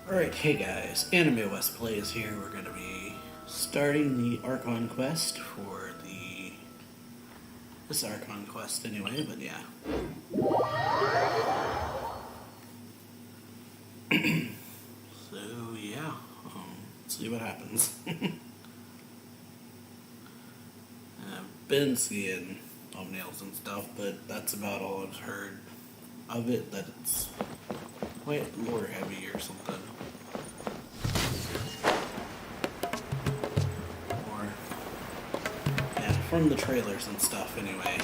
Alright, hey guys, AnimeWestPlays here. We're going to be starting the Archon quest for the... This Archon quest anyway, but yeah. So yeah, see what happens. I've been seeing thumbnails and stuff, but that's about all I've heard of it, that it's quite lore heavy or something. Or, yeah, from the trailers and stuff anyway.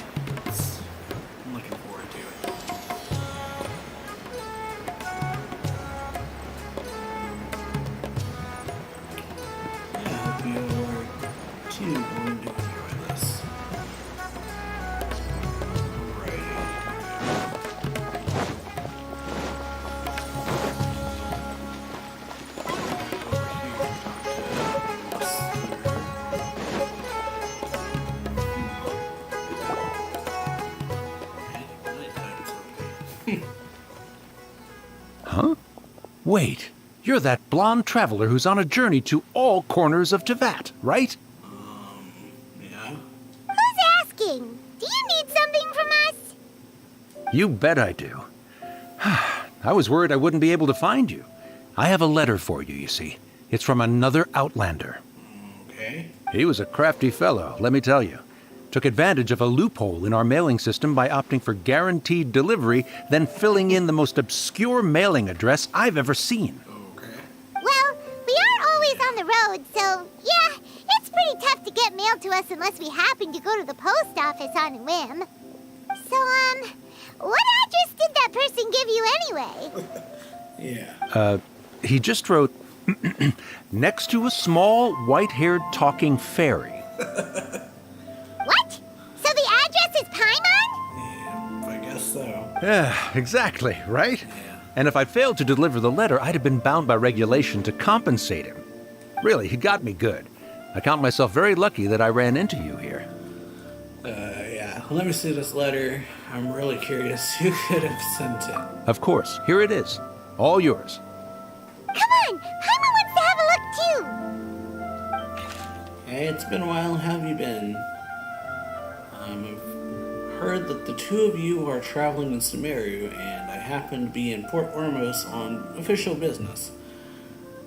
I'm looking forward to it. Yeah, I hope you are too going to enjoy this. Huh? Wait, you're that blonde traveler who's on a journey to all corners of Teyvat, right? Yeah? Who's asking? Do you need something from us? You bet I do. I was worried I wouldn't be able to find you. I have a letter for you, you see. It's from another Outlander. Okay. He was a crafty fellow, let me tell you. Took advantage of a loophole in our mailing system by opting for guaranteed delivery, then filling in the most obscure mailing address I've ever seen. Okay. Well, we aren't always on the road, so yeah, it's pretty tough to get mail to us unless we happen to go to the post office on a whim. So, what address did that person give you anyway? Yeah. He just wrote, next to a small, white-haired talking fairy. What? So the address is Paimon? Yeah, I guess so. Yeah, exactly, right? Yeah. And if I'd failed to deliver the letter, I'd have been bound by regulation to compensate him. Really, he got me good. I count myself very lucky that I ran into you here. Yeah. Let me see this letter. I'm really curious who could have sent it. Of course, here it is. All yours. Come on, Paimon wants to have a look too. Hey, it's been a while. How have you been? I've heard that the two of you are traveling in Sumeru, and I happen to be in Port Ormos on official business.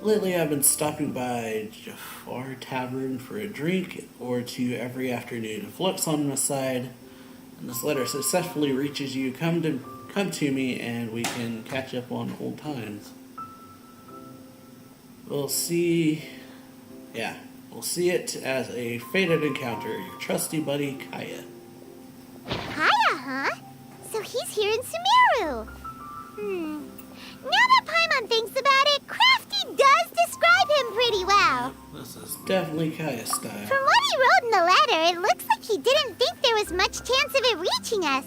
Lately, I've been stopping by Jafar Tavern for a drink or two every afternoon. If luck's on my side, and this letter successfully reaches you, come to me, and we can catch up on old times. We'll see it as a fated encounter. Your trusty buddy, Kaya. Kaya, huh? So he's here in Sumeru. Now that Paimon thinks about it, Crafty does describe him pretty well. This is definitely Kaya's style. From what he wrote in the letter, it looks like he didn't think there was much chance of it reaching us.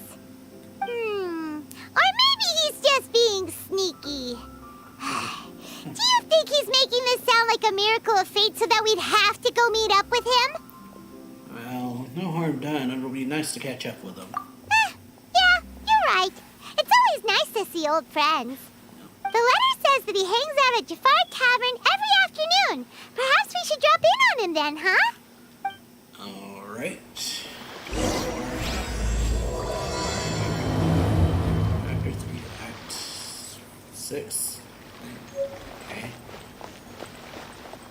Or maybe he's just being sneaky. Do you think he's making this sound like a miracle of fate so that we'd have to go meet up with him? Well, no harm done. It'll be nice to catch up with him. Yeah, you're right. It's always nice to see old friends. The letter says that he hangs out at Jafar Tavern every afternoon. Perhaps we should drop in on him then, huh? Alright. Chapter 3, Act 6. Okay.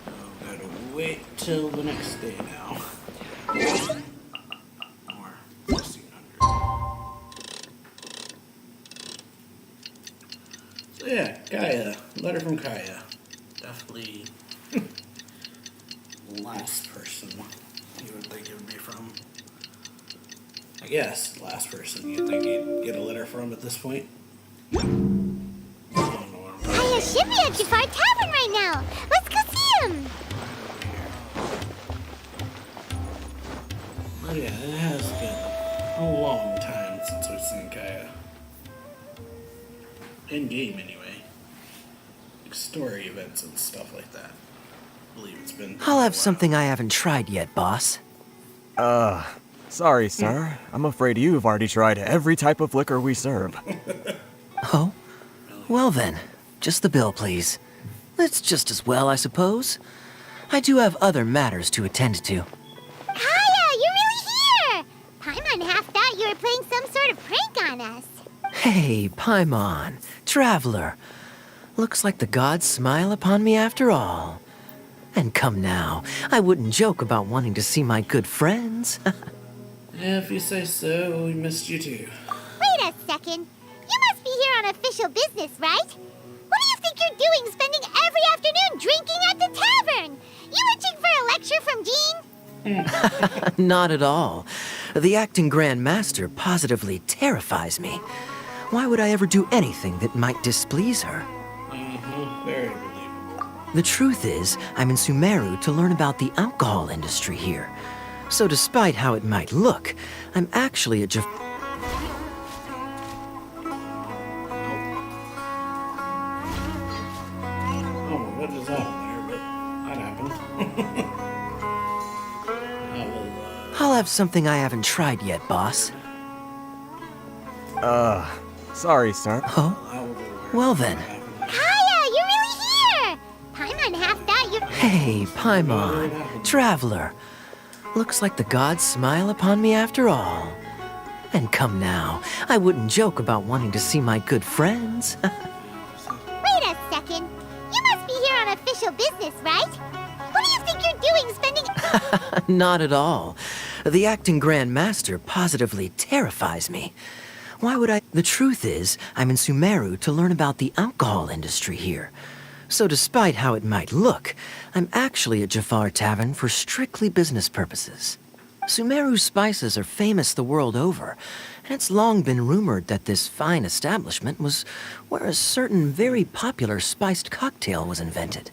So, gotta wait till the next day now. Or 1600. So yeah, Kaya. Letter from Kaya. Definitely last person you would think it would be from. I guess last person you'd think you'd get a letter from at this point. I don't know what I'm talking Kaya should be at Jafar Tavern right now. Let's go see him. But yeah, it has been a long time since we've seen Kaya. In game, anyway. Like story events and stuff like that. I believe it's been. I'll have something I haven't tried yet, boss. Sorry, sir. I'm afraid you've already tried every type of liquor we serve. Oh? Well then, just the bill, please. It's just as well, I suppose. I do have other matters to attend to. Kaya, you're really here! Paimon half thought you were playing some sort of prank on us. Hey, Paimon, traveler. Looks like the gods smile upon me after all. And come now, I wouldn't joke about wanting to see my good friends. If you say so, we missed you too. Wait a second. You must be here on official business, right? What do you think you're doing spending every afternoon drinking at the tavern? You itching for a lecture from Jean? Not at all. The acting Grand Master positively terrifies me. Why would I ever do anything that might displease her? Very believable. The truth is, I'm in Sumeru to learn about the alcohol industry here. So despite how it might look, I'm actually a Oh, what is happening there? But that happened. I'll have something I haven't tried yet, boss. Sorry, sir. Oh? Well then. Kaya, you're really here! Paimon half thought you... Hey, Paimon, traveler. Looks like the gods smile upon me after all. And come now, I wouldn't joke about wanting to see my good friends. Wait a second. You must be here on official business, right? What do you think you're doing spending... Not at all. The acting Grand Master positively terrifies me. Why would I... The truth is, I'm in Sumeru to learn about the alcohol industry here. So despite how it might look, I'm actually at Jafar Tavern for strictly business purposes. Sumeru spices are famous the world over, and it's long been rumored that this fine establishment was where a certain very popular spiced cocktail was invented.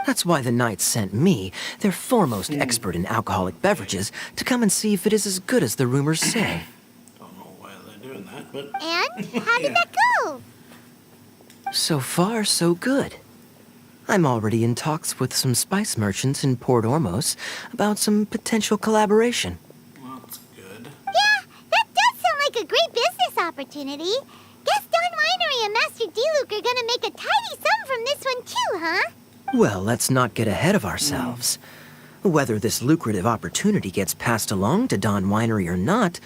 That's why the Knights sent me, their foremost expert in alcoholic beverages, to come and see if it is as good as the rumors say. Don't know why they're doing that, but... And? How did that go? So far, so good. I'm already in talks with some spice merchants in Port Ormos about some potential collaboration. Well, that's good. Yeah, that does sound like a great business opportunity. Guess Don Winery and Master D-Luke are gonna make a tidy sum from this one too, huh? Well, let's not get ahead of ourselves. Whether this lucrative opportunity gets passed along to Don Winery or not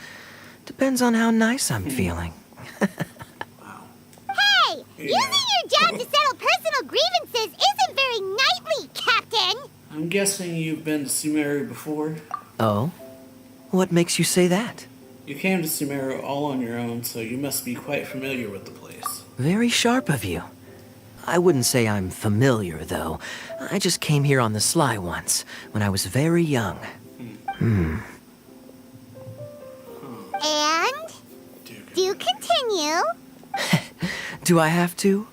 depends on how nice I'm feeling. Hey! Using your job to settle personal grievances isn't very knightly, Captain! I'm guessing you've been to Sumeru before? Oh? What makes you say that? You came to Sumeru all on your own, so you must be quite familiar with the place. Very sharp of you. I wouldn't say I'm familiar, though. I just came here on the sly once, when I was very young. And? Do continue. Do I have to?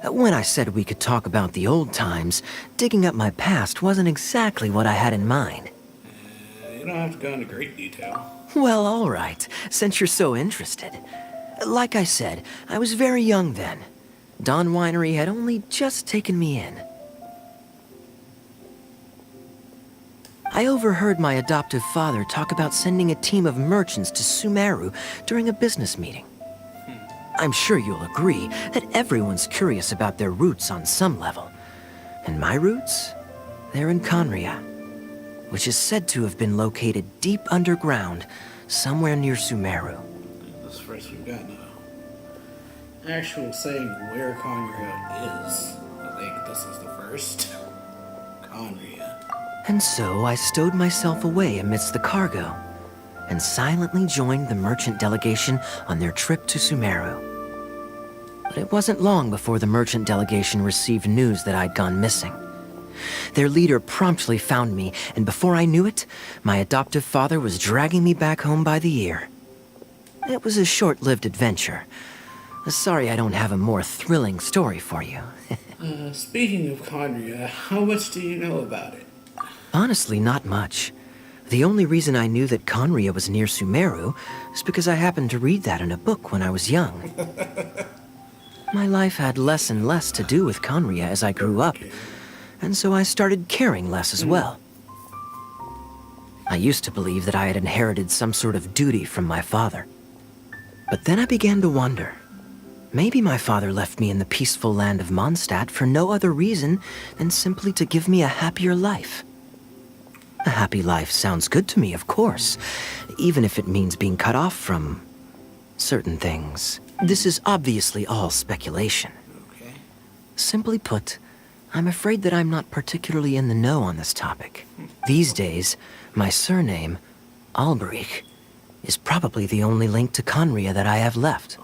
When I said we could talk about the old times, digging up my past wasn't exactly what I had in mind. You don't have to go into great detail. Well, all right, since you're so interested. Like I said, I was very young then. Don Winery had only just taken me in. I overheard my adoptive father talk about sending a team of merchants to Sumeru during a business meeting. I'm sure you'll agree that everyone's curious about their roots on some level. And my roots? They're in Conria, which is said to have been located deep underground, somewhere near Sumeru. This first we've got no actual saying where Conria is. I think this is the first. Conria. And so I stowed myself away amidst the cargo, and silently joined the merchant delegation on their trip to Sumeru. But it wasn't long before the merchant delegation received news that I'd gone missing. Their leader promptly found me, and before I knew it, my adoptive father was dragging me back home by the ear. It was a short-lived adventure. Sorry I don't have a more thrilling story for you. Speaking of Conria, how much do you know about it? Honestly, not much. The only reason I knew that Conria was near Sumeru is because I happened to read that in a book when I was young. My life had less and less to do with Conria as I grew up, and so I started caring less as well. I used to believe that I had inherited some sort of duty from my father. But then I began to wonder, Maybe my father left me in the peaceful land of Mondstadt for no other reason than simply to give me a happier life. A happy life sounds good to me, of course, even if it means being cut off from certain things. This is obviously all speculation. Okay. Simply put, I'm afraid that I'm not particularly in the know on this topic. These days, my surname, Alberich, is probably the only link to Conria that I have left.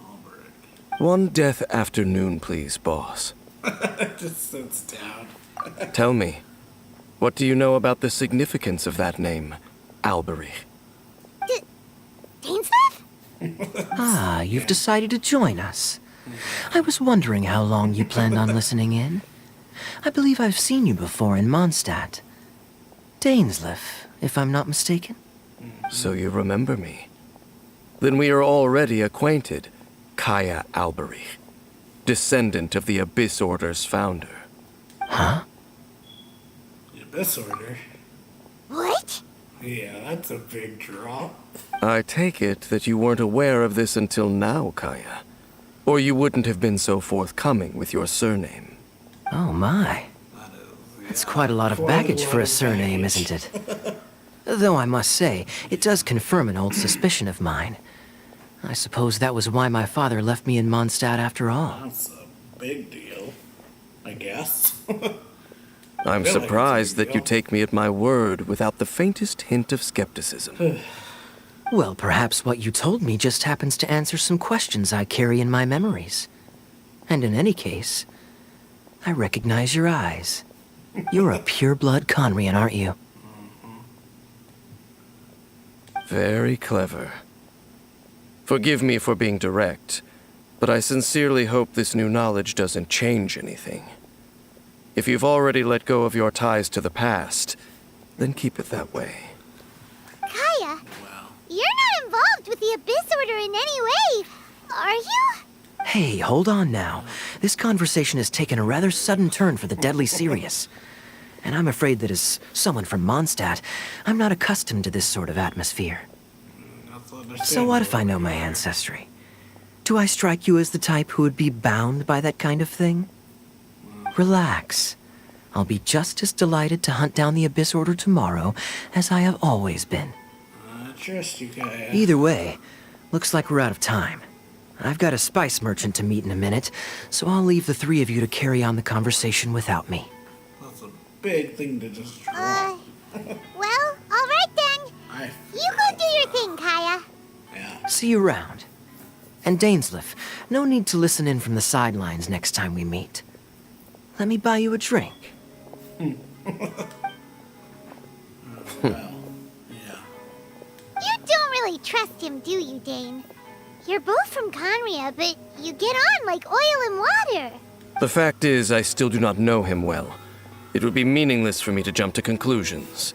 One death afternoon, please, boss. Just sits down. Tell me, what do you know about the significance of that name, Alberich? Dainsleif? Ah, you've decided to join us. I was wondering how long you planned on listening in. I believe I've seen you before in Mondstadt. Dainsleif, if I'm not mistaken. So you remember me. Then we are already acquainted, Kaya Alberich, descendant of the Abyss Order's founder. Huh? The Abyss Order? What? Yeah, that's a big drop. I take it that you weren't aware of this until now, Kaya. Or you wouldn't have been so forthcoming with your surname. Oh my. That's quite a lot of baggage for a surname, isn't it? Though I must say, it does confirm an old suspicion of mine. I suppose that was why my father left me in Mondstadt after all. That's a big deal, I guess. I'm feel like surprised it's a big that you deal. take me at my word without the faintest hint of skepticism. Well, perhaps what you told me just happens to answer some questions I carry in my memories. And in any case, I recognize your eyes. You're a pure-blood Conrian, aren't you? Very clever. Forgive me for being direct, but I sincerely hope this new knowledge doesn't change anything. If you've already let go of your ties to the past, then keep it that way. Kaya, you're not involved with the Abyss Order in any way, are you? Hey, hold on now. This conversation has taken a rather sudden turn for the deadly serious. And I'm afraid that as someone from Mondstadt, I'm not accustomed to this sort of atmosphere. So what if I know my ancestry? Do I strike you as the type who would be bound by that kind of thing? Relax. I'll be just as delighted to hunt down the Abyss Order tomorrow as I have always been. Trust you, Kaya. Either way, looks like we're out of time. I've got a spice merchant to meet in a minute, so I'll leave the three of you to carry on the conversation without me. That's a big thing to just drop. Well, alright then. You go do your thing, Kaya. Yeah. See you around. And Dainsleif, no need to listen in from the sidelines next time we meet. Let me buy you a drink. Well, yeah. You don't really trust him, do you, Dane? You're both from Conria, but you get on like oil and water. The fact is, I still do not know him well. It would be meaningless for me to jump to conclusions.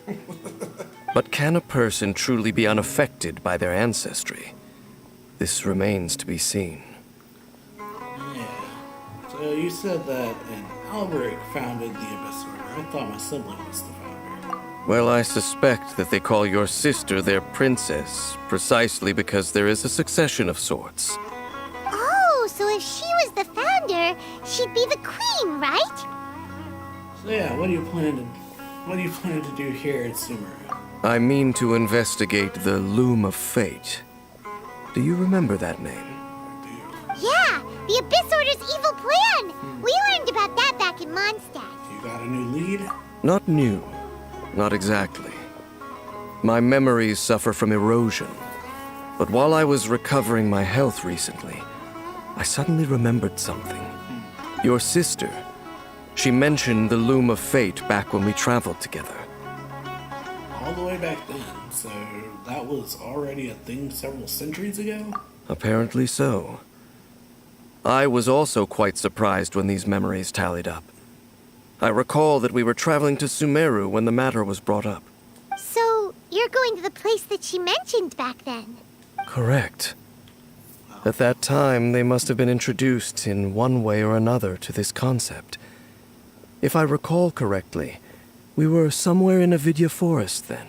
But can a person truly be unaffected by their ancestry? This remains to be seen. Yeah. So you said that an Alberic founded the Abyss Order. I thought my sibling was the founder. Well, I suspect that they call your sister their princess, precisely because there is a succession of sorts. Oh, so if she was the founder, she'd be the queen, right? So yeah, what do you plan to do here at Sumeru? I mean to investigate the Loom of Fate. Do you remember that name? Yeah, the Abyss Order's evil plan. We learned about that back in Mondstadt. You got a new lead? Not new. Not exactly. My memories suffer from erosion. But while I was recovering my health recently, I suddenly remembered something. Your sister. She mentioned the Loom of Fate back when we traveled together. All the way back then, so that was already a thing several centuries ago? Apparently so. I was also quite surprised when these memories tallied up. I recall that we were traveling to Sumeru when the matter was brought up. So, you're going to the place that she mentioned back then? Correct. At that time, they must have been introduced in one way or another to this concept. If I recall correctly, we were somewhere in Avidya Forest then.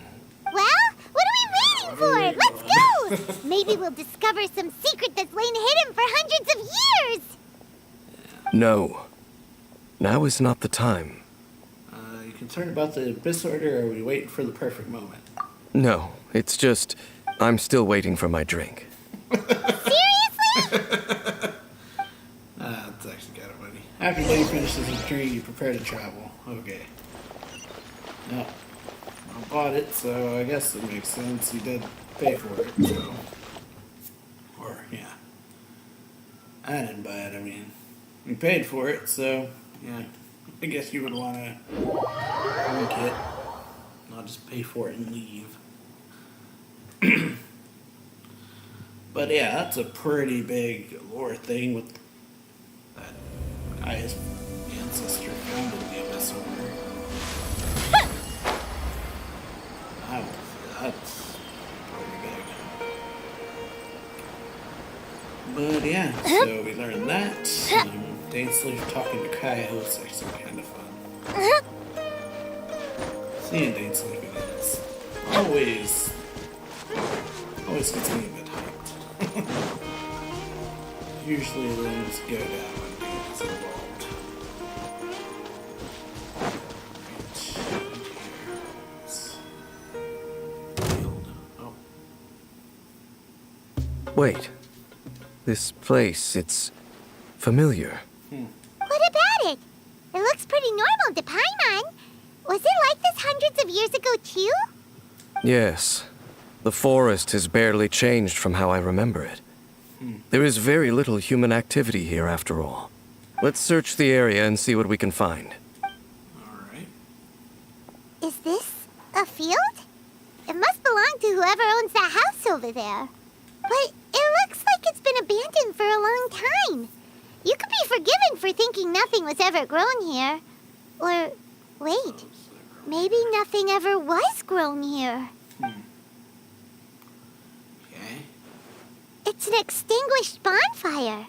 Well, what are we waiting for? Let's go! Maybe we'll discover some secret that's lain hidden for hundreds of years! No. Now is not the time. You concerned about the Abyss Order, or are we waiting for the perfect moment? No, it's just, I'm still waiting for my drink. Seriously? That's actually kind of funny. After Lady finishes his drink, you prepare to travel. Okay. Yep. I bought it, so I guess it makes sense. He did pay for it, so. Or, yeah. I didn't buy it, I mean. You paid for it, so, yeah. I guess you would want to drink it. Not just pay for it and leave. But yeah, that's a pretty big lore thing with that guy's ancestor founded the Abyss Order. That's pretty big. But yeah, so we learned that. Dainsleif talking to Kyle is actually kind of fun. Seeing Dainsleif again is always gets me a bit hyped. Usually things go down when Dane's involved. Oh. Wait. This place, it's familiar. What about it? It looks pretty normal to Paimon. Was it like this hundreds of years ago, too? Yes. The forest has barely changed from how I remember it. There is very little human activity here after all. Let's search the area and see what we can find. Alright. Is this a field? It must belong to whoever owns that house over there. But it looks like it's been abandoned for a long time. You could be forgiven for thinking nothing was ever grown here. Or, wait, maybe nothing ever was grown here. Okay. It's an extinguished bonfire.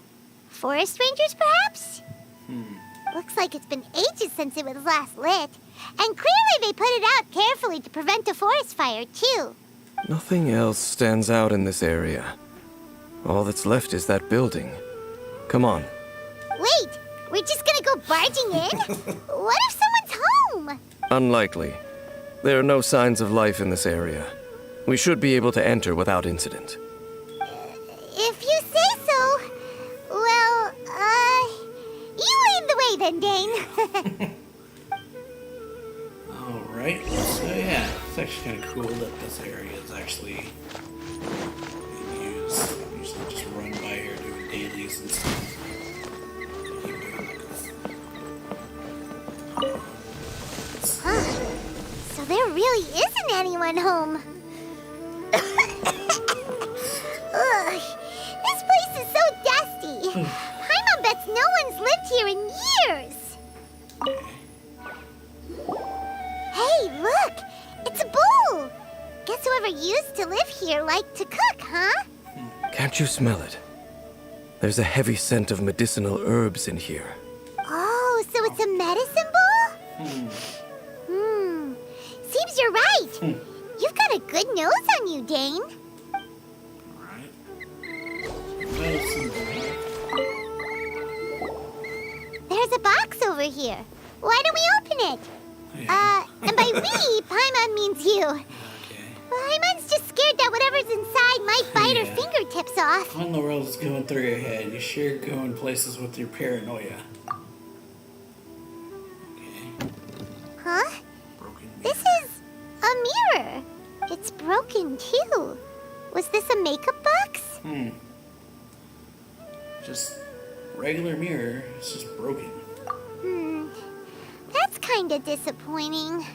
Forest rangers, perhaps? Looks like it's been ages since it was last lit. And clearly they put it out carefully to prevent a forest fire, too. Nothing else stands out in this area. All that's left is that building. Come on. Wait, we're just gonna go barging in? What if someone's home? Unlikely. There are no signs of life in this area. We should be able to enter without incident. If you say so. Well, you lead the way then, Dane. Alright, so yeah, it's actually kind of cool that this area is actually being used. I usually just run by here doing dailies and stuff. Keep doing that. Huh. So there really isn't anyone home. Ugh, this place is so dusty. Paimon bets no one's lived here in years. Hey, look! It's a bowl! Guess whoever used to live here liked to cook, huh? Can't you smell it? There's a heavy scent of medicinal herbs in here. Oh, so it's a medicine bowl? Seems you're right. You've got a good nose on you, Dane. Alright. Medicine There's a box over here. Why don't we open it? And by we, Paimon means you. Okay. Paimon's just scared that whatever's inside might bite her fingertips off. What in the world is going through your head? You sure going places with your paranoia. Okay. Huh? Broken mirror. This is a mirror. It's broken, too. Was this a makeup box? Just regular mirror. It's just broken. That's kinda disappointing.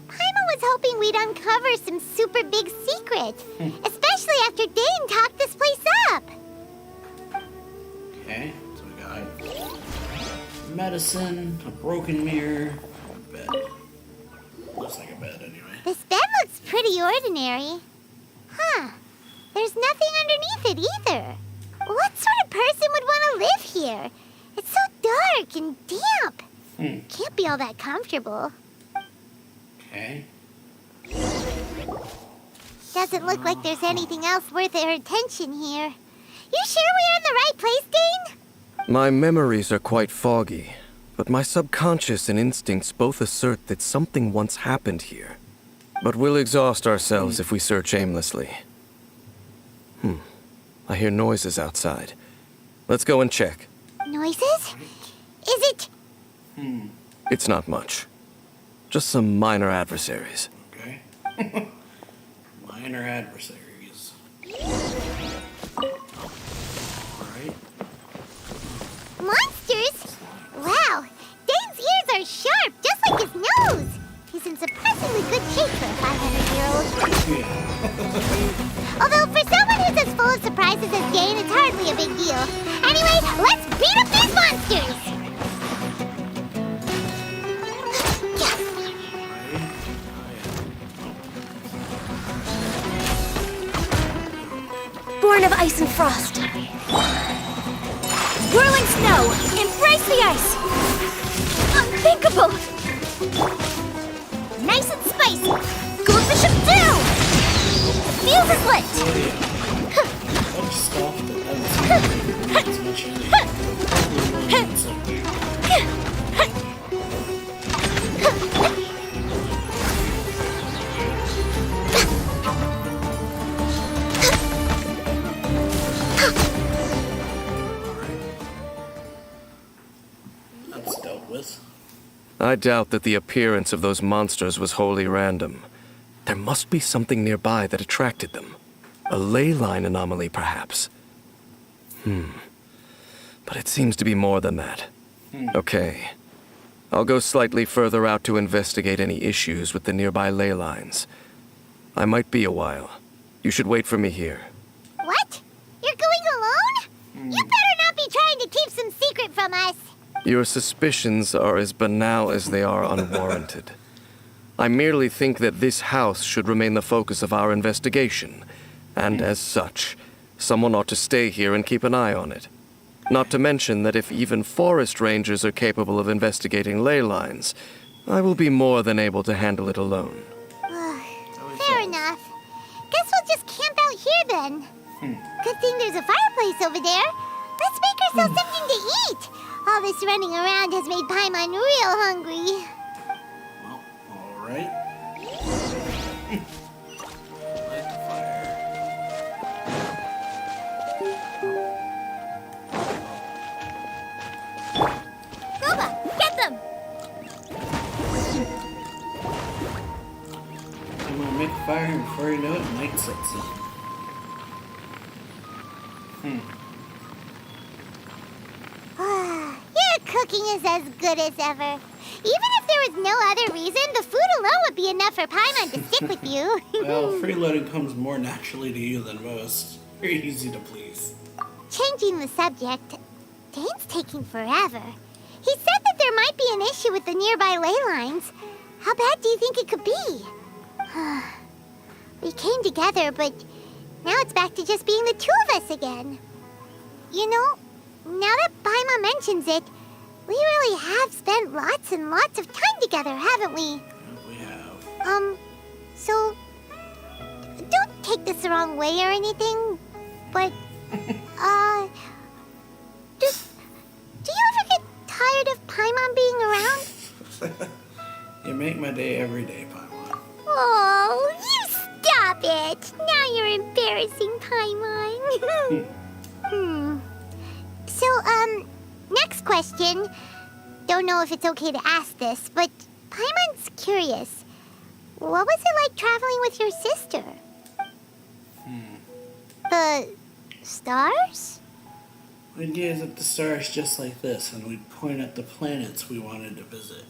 Paimon was hoping we'd uncover some super big secret. Especially after Dane talked this place up. Okay, so we got medicine, a broken mirror, a bed. Looks like a bed anyway. This bed looks pretty ordinary. Huh. There's nothing underneath it either. What sort of person would want to live here? It's so dark and damp. Can't be all that comfortable. Okay. Doesn't look like there's anything else worth our attention here. You sure we're in the right place, Dane? My memories are quite foggy, but my subconscious and instincts both assert that something once happened here. But we'll exhaust ourselves if we search aimlessly. I hear noises outside. Let's go and check. Noises? Is it... It's not much. Just some minor adversaries. Okay. Minor adversaries. Alright. Monsters? Wow, Dane's ears are sharp, just like his nose. He's in surprisingly good shape for a 500-year-old. Although for someone who's as full of surprises as Dane, it's hardly a big deal. Anyway, let's beat up these monsters! Born of ice and frost. Whirling snow, embrace the ice. Unthinkable. Nice and spicy. Goldfish of doom. Fuse is lit. Bunch of stuff that doesn't much in That's dealt with. I doubt that the appearance of those monsters was wholly random. There must be something nearby that attracted them. A ley line anomaly, perhaps. But it seems to be more than that. Okay. I'll go slightly further out to investigate any issues with the nearby ley lines. I might be a while. You should wait for me here. What? You're going alone? You better not be trying to keep some secret from us. Your suspicions are as banal as they are unwarranted. I merely think that this house should remain the focus of our investigation, and as such, someone ought to stay here and keep an eye on it. Not to mention that if even forest rangers are capable of investigating ley lines, I will be more than able to handle it alone. Fair enough. Guess we'll just camp out here then. Good thing there's a fireplace over there. Let's make ourselves something to eat. All this running around has made Paimon real hungry. Well, alright. Light the fire. Boba, get them! I'm gonna make a fire, and before you know it, night sets in. Your cooking is as good as ever. Even if there was no other reason, the food alone would be enough for Paimon to stick with you. Well, freeloading comes more naturally to you than most. You're easy to please. Changing the subject, Dane's taking forever. He said that there might be an issue with the nearby ley lines. How bad do you think it could be? We came together, but now it's back to just being the two of us again. You know, now that Paimon mentions it, we really have spent lots and lots of time together, haven't we? We have. So, don't take this the wrong way or anything, but, do you ever get tired of Paimon being around? You make my day every day, Paimon. Oh, you stop it! Now you're embarrassing, Paimon. So, next question. Don't know if it's okay to ask this, but Paimon's curious. What was it like traveling with your sister? The stars? We'd gaze at the stars just like this, and we'd point at the planets we wanted to visit.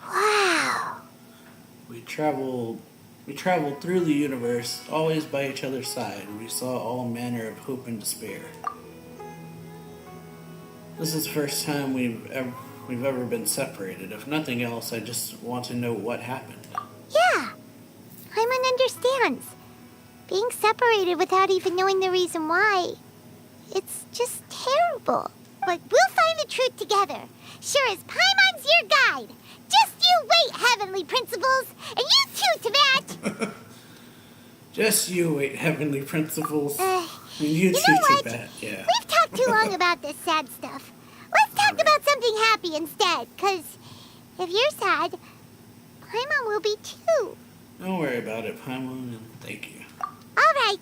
Wow. We traveled through the universe, always by each other's side. We saw all manner of hope and despair. This is the first time we've ever been separated. If nothing else, I just want to know what happened. Yeah. Paimon understands. Being separated without even knowing the reason why, it's just terrible. But we'll find the truth together. Sure as Paimon's your guide. Just you wait, heavenly principles. And you too, Teyvat. Just you wait, heavenly principles. You you two know what? too bad, yeah. We've talked too long about this sad stuff. Let's talk about something happy instead, because if you're sad, Paimon will be too. Don't worry about it, Paimon, and thank you. All right.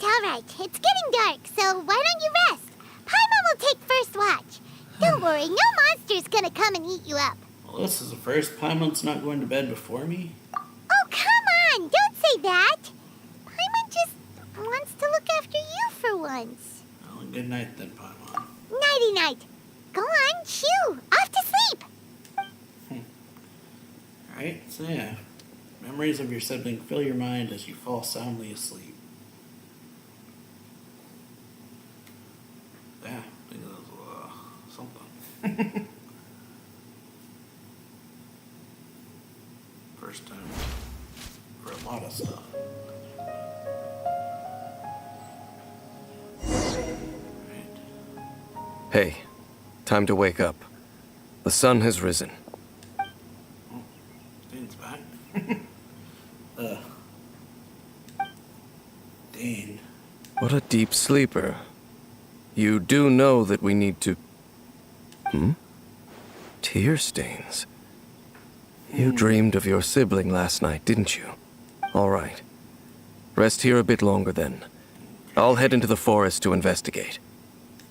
It's getting dark, so why don't you rest? Paimon will take first watch. Don't worry, no monster's gonna come and eat you up. Well, this is the first Paimon's not going to bed before me. Oh, come on! Don't say that! Paimon just wants to look after you for once. Well, good night then, Paimon. Nighty-night. Go on, shoo! Off to sleep! Alright, so yeah. Memories of your sibling fill your mind as you fall soundly asleep. Yeah, I think that was something. First time for a lot of stuff. Right. Hey, time to wake up. The sun has risen. Dane's back. Dane. What a deep sleeper. You do know that we need to... Tear stains. You dreamed of your sibling last night, didn't you? All right. Rest here a bit longer then. I'll head into the forest to investigate.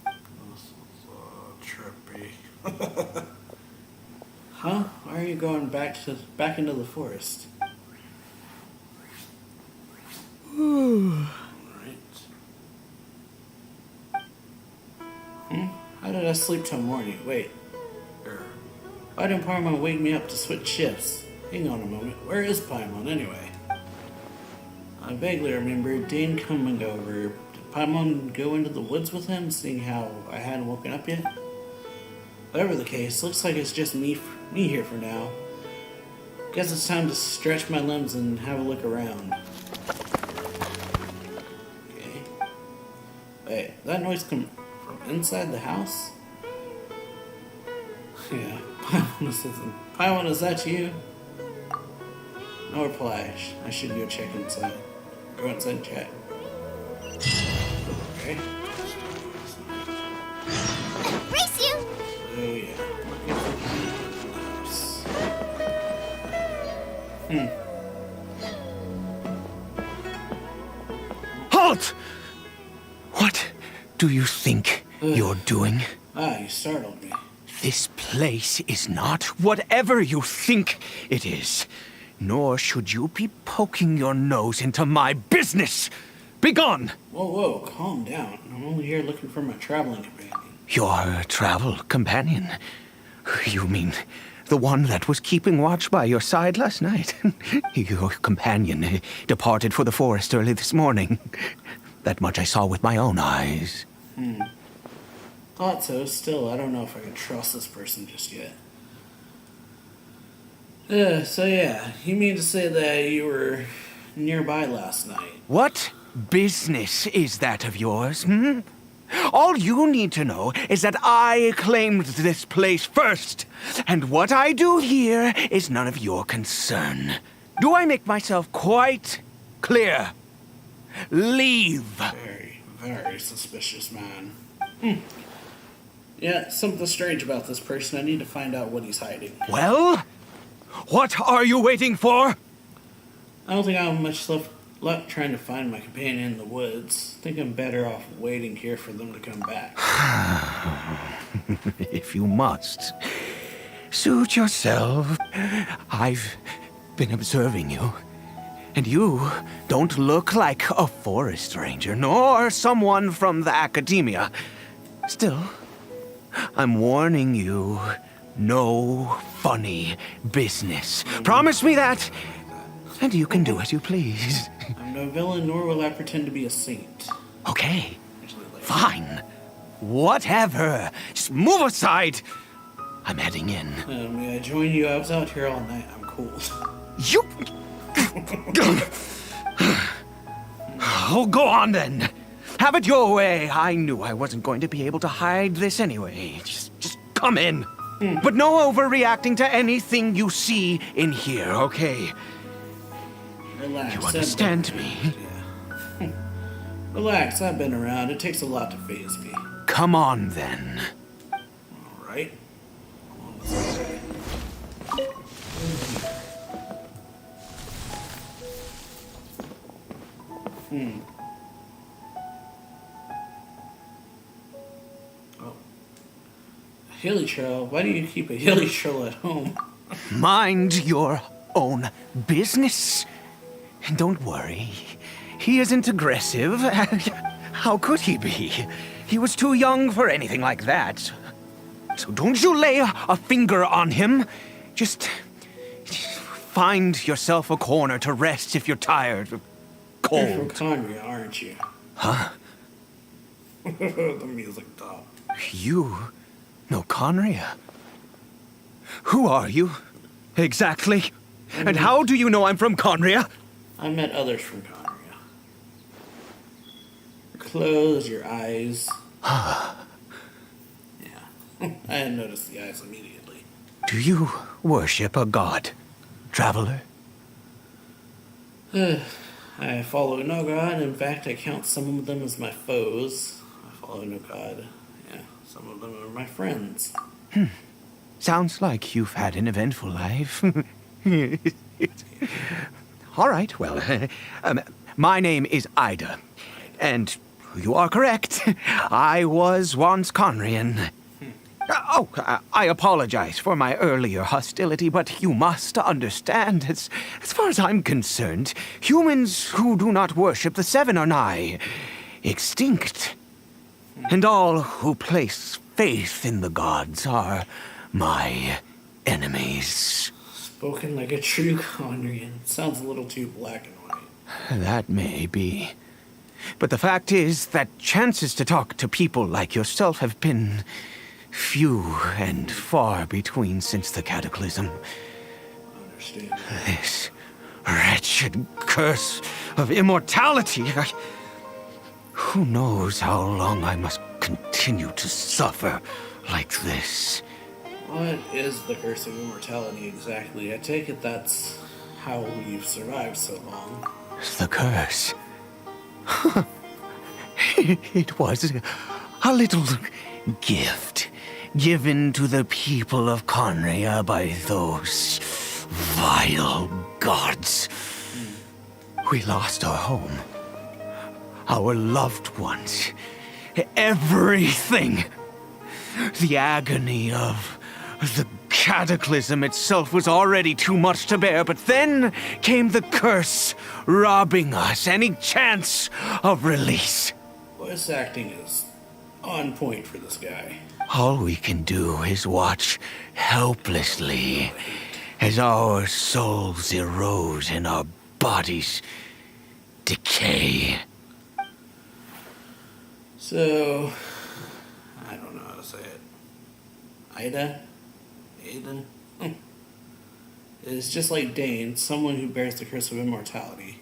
This is trippy. Huh? Why are you going back into the forest? Alright. How did I sleep till morning? Wait. Why didn't Paimon wake me up to switch shifts? Hang on a moment. Where is Paimon anyway? I vaguely remember Dane coming over. Did Paimon go into the woods with him, seeing how I hadn't woken up yet? Whatever the case, looks like it's just me here for now. Guess it's time to stretch my limbs and have a look around. Okay. Wait, that noise come from inside the house? Yeah, Paimon, is that you? No reply. I should go check inside. Go inside and check. Okay. Race you! Oh yeah. Halt! What do you think you're doing? Ah, you startled me. This place is not whatever you think it is. Nor should you be poking your nose into my business. Begone! Whoa, calm down. I'm only here looking for my traveling companion. Your travel companion? You mean the one that was keeping watch by your side last night? Your companion departed for the forest early this morning. That much I saw with my own eyes. Thought so. Still, I don't know if I can trust this person just yet. So yeah, you mean to say that you were nearby last night? What business is that of yours, All you need to know is that I claimed this place first, and what I do here is none of your concern. Do I make myself quite clear? Leave. Very, very suspicious man. Yeah, something strange about this person. I need to find out what he's hiding. Well, what are you waiting for? I don't think I have much luck trying to find my companion in the woods. I think I'm better off waiting here for them to come back. If you must. Suit yourself. I've been observing you. And you don't look like a forest ranger, nor someone from the academia. Still, I'm warning you, no funny business. Promise me that, and you can do as you please. I'm no villain, nor will I pretend to be a saint. Okay, fine. Whatever. Just move aside. I'm heading in. May I join you? I was out here all night. I'm cold. You... Oh, go on then. Have it your way. I knew I wasn't going to be able to hide this anyway. Just come in. But no overreacting to anything you see in here, okay? Relax. You understand me? Yeah. Relax, I've been around. It takes a lot to faze me. Come on, then. Alright. Oh. A hilly trail? Why do you keep a hilly trail at home? Mind your own business. And don't worry, he isn't aggressive. How could he be? He was too young for anything like that. So don't you lay a finger on him. Just find yourself a corner to rest if you're tired or You're from cold. Conria, aren't you? Huh? The music stopped. You know Conria? Who are you? Exactly. And how do you know I'm from Conria? I met others from Conria. Your clothes, your eyes. Yeah. I hadn't noticed the eyes immediately. Do you worship a god, traveler? I follow no god. In fact, I count some of them as my foes. I follow no god. Yeah, some of them are my friends. Sounds like you've had an eventful life. All right, well, my name is Ida, and you are correct. I was once Conrian. I apologize for my earlier hostility, but you must understand, as far as I'm concerned, humans who do not worship the Seven are nigh extinct. And all who place faith in the gods are my enemies. Spoken like a true Conrian. Sounds a little too black and white. That may be. But the fact is that chances to talk to people like yourself have been few and far between since the cataclysm. Understand. This wretched curse of immortality. Who knows how long I must continue to suffer like this? What is the curse of immortality exactly? I take it that's how you've survived so long. The curse. It was a little gift given to the people of Conria by those vile gods. We lost our home, our loved ones, everything. The agony of the cataclysm itself was already too much to bear, but then came the curse, robbing us any chance of release. Voice acting is on point for this guy. All we can do is watch helplessly as our souls erode and our bodies decay. So, I don't know how to say it. Ida? Aiden? It's just like Dane, someone who bears the curse of immortality.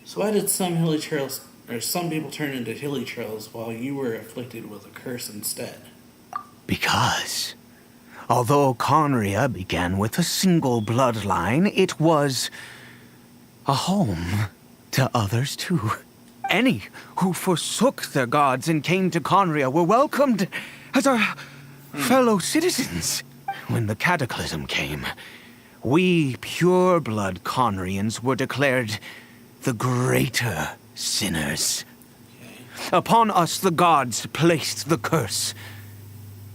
So why did some hilly trails, or some people turn into hilly trails while you were afflicted with a curse instead? Because, although Conria began with a single bloodline, it was a home to others too. Any who forsook their gods and came to Conria were welcomed as our fellow citizens. When the cataclysm came, we pure-blood Conrians were declared the greater sinners. Upon us the gods placed the curse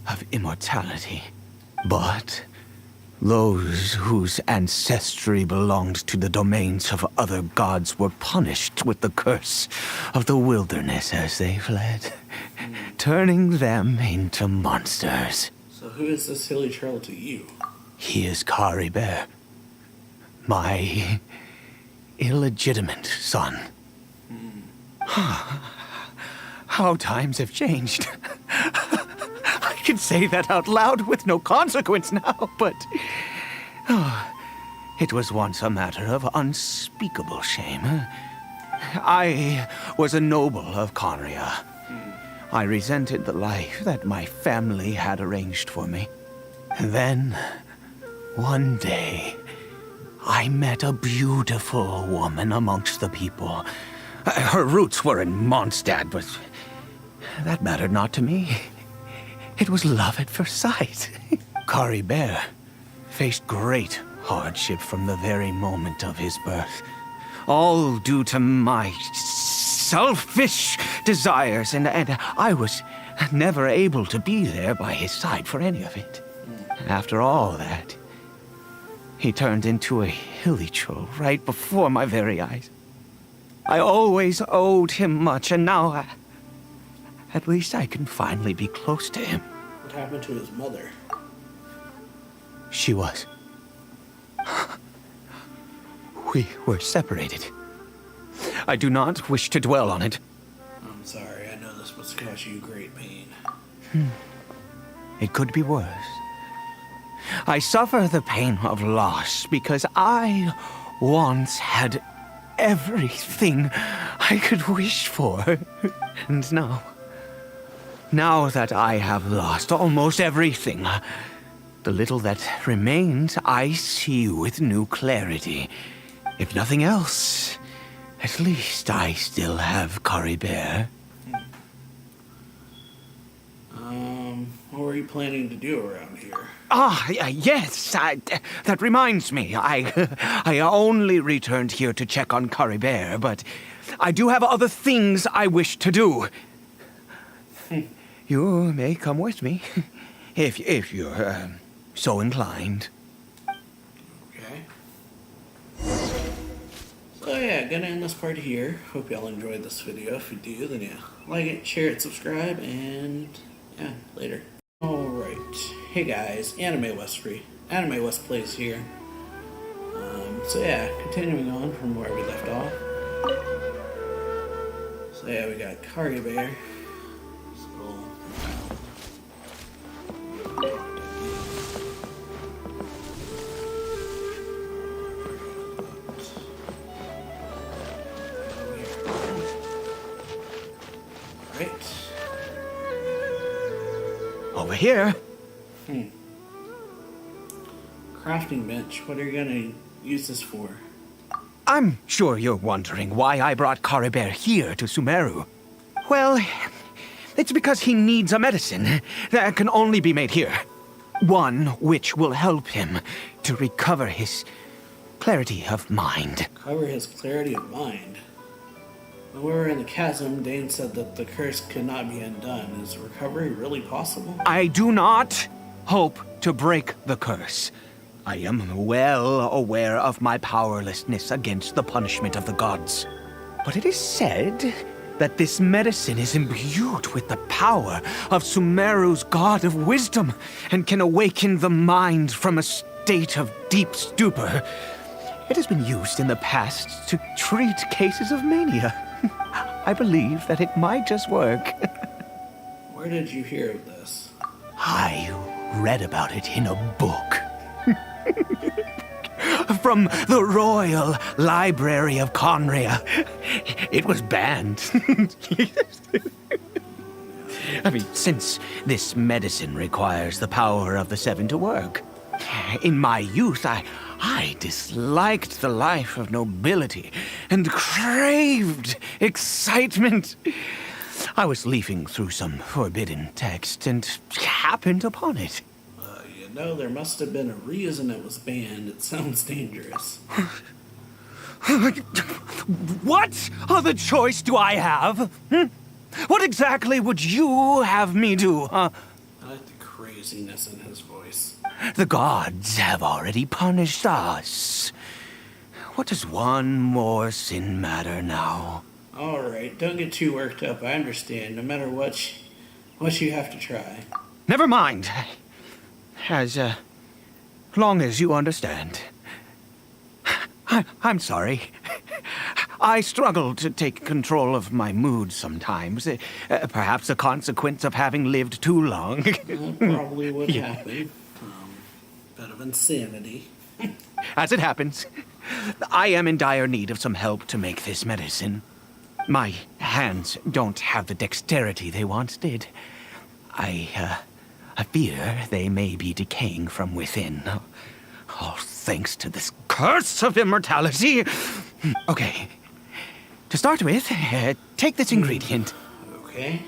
of immortality. But those whose ancestry belonged to the domains of other gods were punished with the curse of the wilderness as they fled, turning them into monsters. So who is this hilly trail to you? He is Caribert, my illegitimate son. How times have changed. I can say that out loud with no consequence now, but it was once a matter of unspeakable shame. I was a noble of Conria. I resented the life that my family had arranged for me. And then, one day, I met a beautiful woman amongst the people, Her roots were in Mondstadt, but that mattered not to me. It was love at first sight. Caribert faced great hardship from the very moment of his birth. All due to my selfish desires, and I was never able to be there by his side for any of it. After all that, he turned into a hilichurl right before my very eyes. I always owed him much, and now at least I can finally be close to him. What happened to his mother? She was. We were separated. I do not wish to dwell on it. I'm sorry, I know this must cause you great pain. It could be worse. I suffer the pain of loss because I once had everything I could wish for. And now that I have lost almost everything, the little that remains I see with new clarity. If nothing else, at least I still have Caribert. What were you planning to do around here? Yes, that reminds me. I only returned here to check on Caribert, but I do have other things I wish to do. You may come with me, if you're so inclined. Okay. So yeah, gonna end this part here. Hope y'all enjoyed this video. If you do, then yeah, like it, share it, subscribe, and yeah, later. Alright. Hey guys, AnimeWestPlays here. So yeah, continuing on from where we left off. So yeah, we got Caribert. Over here. Crafting bench. What are you gonna use this for? I'm sure you're wondering why I brought Caribert here to Sumeru. Well, it's because he needs a medicine that can only be made here. One which will help him to recover his clarity of mind. Recover his clarity of mind? When we were in the chasm, Dane said that the curse could not be undone. Is recovery really possible? I do not hope to break the curse. I am well aware of my powerlessness against the punishment of the gods. But it is said that this medicine is imbued with the power of Sumeru's god of wisdom and can awaken the mind from a state of deep stupor. It has been used in the past to treat cases of mania. I believe that it might just work. Where did you hear of this? I read about it in a book. From the Royal Library of Conria. It was banned. I mean, since this medicine requires the power of the Seven to work. In my youth, I disliked the life of nobility and craved excitement. I was leafing through some forbidden text and happened upon it. You know, there must have been a reason it was banned. It sounds dangerous. What other choice do I have? What exactly would you have me do, huh? I like the craziness in his voice. The gods have already punished us. What does one more sin matter now? Alright, don't get too worked up. I understand. No matter what you have to try. Never mind. As long as you understand. I'm sorry. I struggle to take control of my mood sometimes. Perhaps a consequence of having lived too long. That probably would happen. Bit of insanity. As it happens, I am in dire need of some help to make this medicine. My hands don't have the dexterity they once did. I fear they may be decaying from within. All thanks to this curse of immortality. Okay. To start with, take this ingredient. Okay.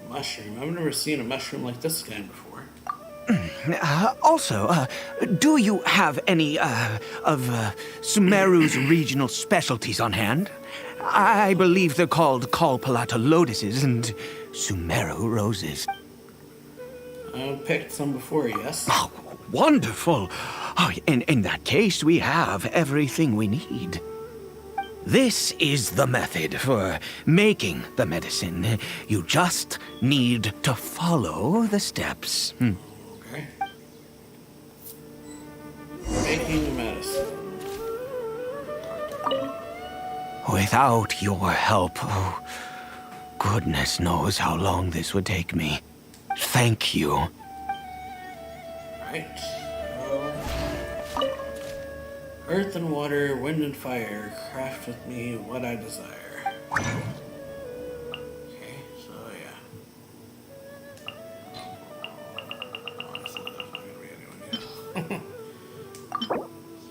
Mushroom. I've never seen a mushroom like this again before. Also, do you have any, of Sumeru's regional specialties on hand? I believe they're called Kalpalata lotuses and Sumeru roses. I picked some before, yes. Oh, wonderful! Oh, in that case, we have everything we need. This is the method for making the medicine. You just need to follow the steps. Okay. Making medicine. Without your help, oh, goodness knows how long this would take me. Thank you. Right. Earth and water, wind and fire, craft with me what I desire. Okay, so yeah. Honestly, there's not gonna be anyone yet.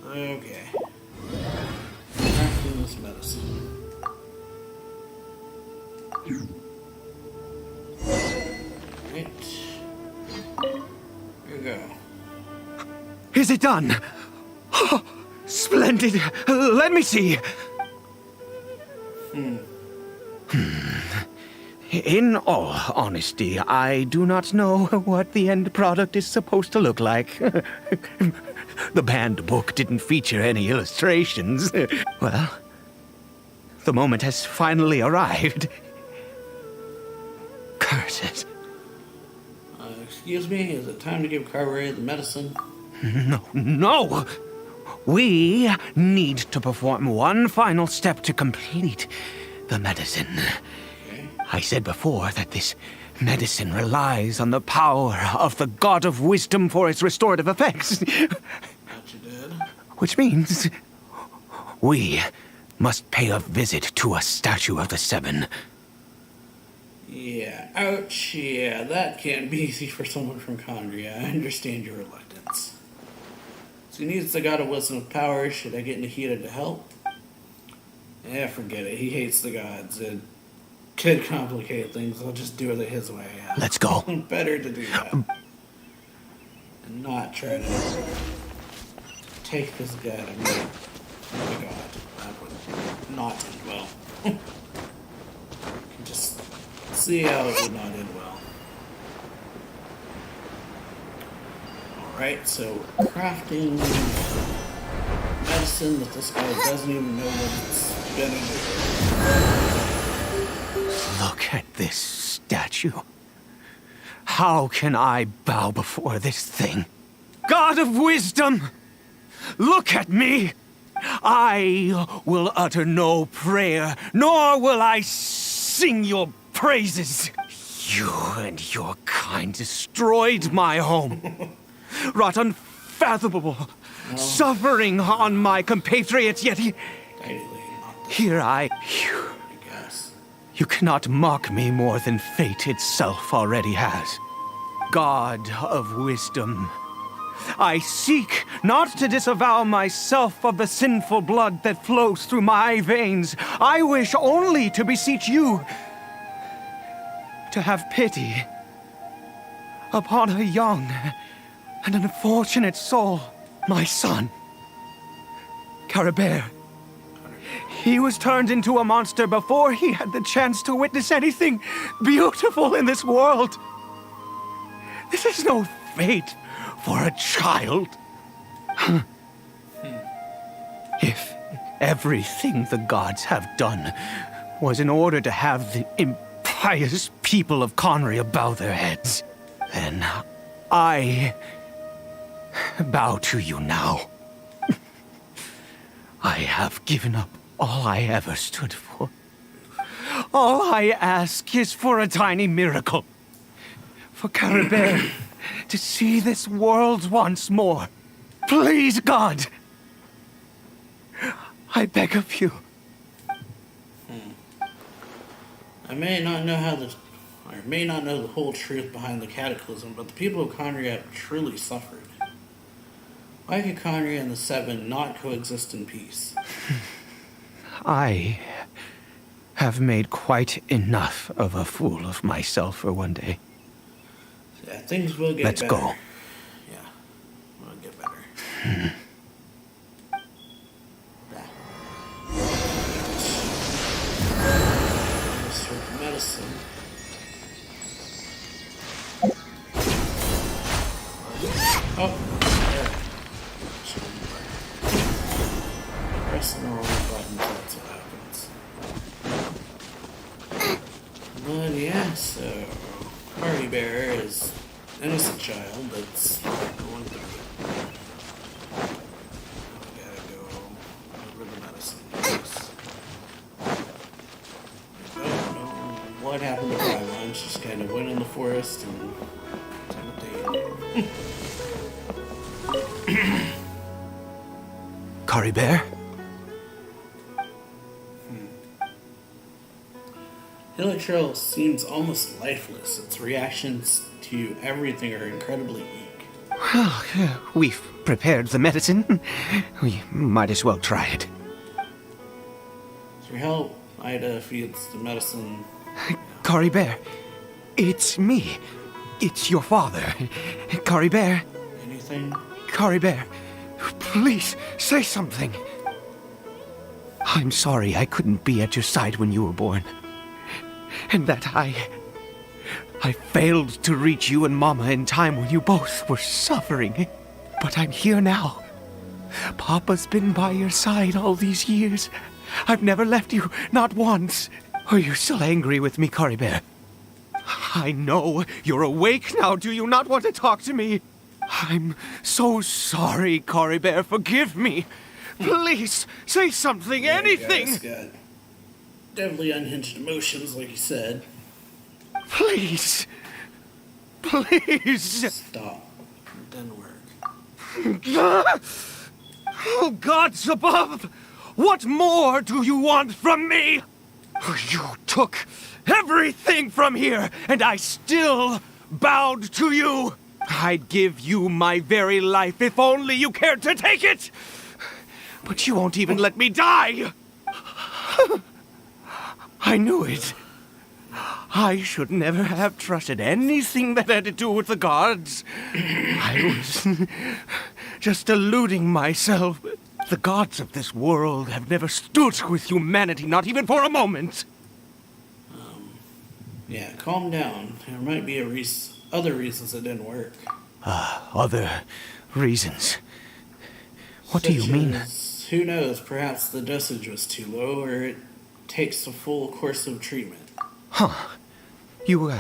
Okay. Crafting this medicine. Right. Here we go. Is it done? Oh, splendid. Let me see. In all honesty, I do not know what the end product is supposed to look like. The banned book didn't feature any illustrations. Well, the moment has finally arrived. Curses. Excuse me, is it time to give Caribert the medicine? No! We need to perform one final step to complete the medicine. Okay. I said before that this medicine relies on the power of the God of Wisdom for its restorative effects. That you did. Which means we must pay a visit to a statue of the Seven. Yeah, ouch, yeah, that can't be easy for someone from Condria. I understand your reluctance. So he needs the God of Wisdom of Power. Should I get Nikita to help? Yeah, forget it. He hates the gods. It could complicate things. I'll just do it his way. Let's go. Better to do that. And not try to take this guy to me. Oh my god. That would not end well. You can just see how it would not end well. Alright, so crafting medicine that this guy doesn't even know what it's gonna do. Look at this statue. How can I bow before this thing? God of Wisdom! Look at me! I will utter no prayer, nor will I sing your praises. You and your kind destroyed my home. Wrought unfathomable suffering on my compatriots, yet here I guess. You cannot mock me more than fate itself already has. God of Wisdom, I seek not to disavow myself of the sinful blood that flows through my veins. I wish only to beseech you to have pity upon a young and unfortunate soul, my son, Caribert. He was turned into a monster before he had the chance to witness anything beautiful in this world. This is no fate for a child. If everything the gods have done was in order to have the impious people of Conria bow their heads, then I bow to you now. I have given up all I ever stood for. All I ask is for a tiny miracle. For Caribert to see this world once more. Please, God. I beg of you. I may not know the whole truth behind the cataclysm, but the people of Conria truly suffered. Why could Conry and the Seven not coexist in peace? I have made quite enough of a fool of myself for one day. Yeah, things will get Let's better. go. Yeah, will get better. That. Sort medicine. Oh, there. Press the wrong button, that's what happens. But yeah, so Caribert is an innocent child that's going through it. I gotta go over the medicine. I don't know what happened to Paimon. She just kind of went in the forest and Caribert? Hilichurl seems almost lifeless. Its reactions to everything are incredibly weak. Well, we've prepared the medicine. We might as well try it. With your help, Ida feeds the medicine. Caribert, it's me. It's your father. Caribert. Anything? Caribert, please say something. I'm sorry I couldn't be at your side when you were born. And that I failed to reach you and Mama in time when you both were suffering. But I'm here now. Papa's been by your side all these years. I've never left you, not once. Are you still angry with me, Caribert? I know you're awake now. Do you not want to talk to me? I'm so sorry, Caribert. Forgive me. Please, say something, anything. He's got definitely unhinged emotions, like you said. Please. Please. Stop. It didn't work. Oh, gods above! What more do you want from me? You took everything from here, and I still bowed to you. I'd give you my very life if only you cared to take it. But you won't even let me die. I knew it. I should never have trusted anything that had to do with the gods. I was just deluding myself. The gods of this world have never stood with humanity, not even for a moment. Yeah, calm down. There might be other reasons it didn't work. Other reasons? What do you mean? Who knows? Perhaps the dosage was too low, or it takes the full course of treatment. Huh. You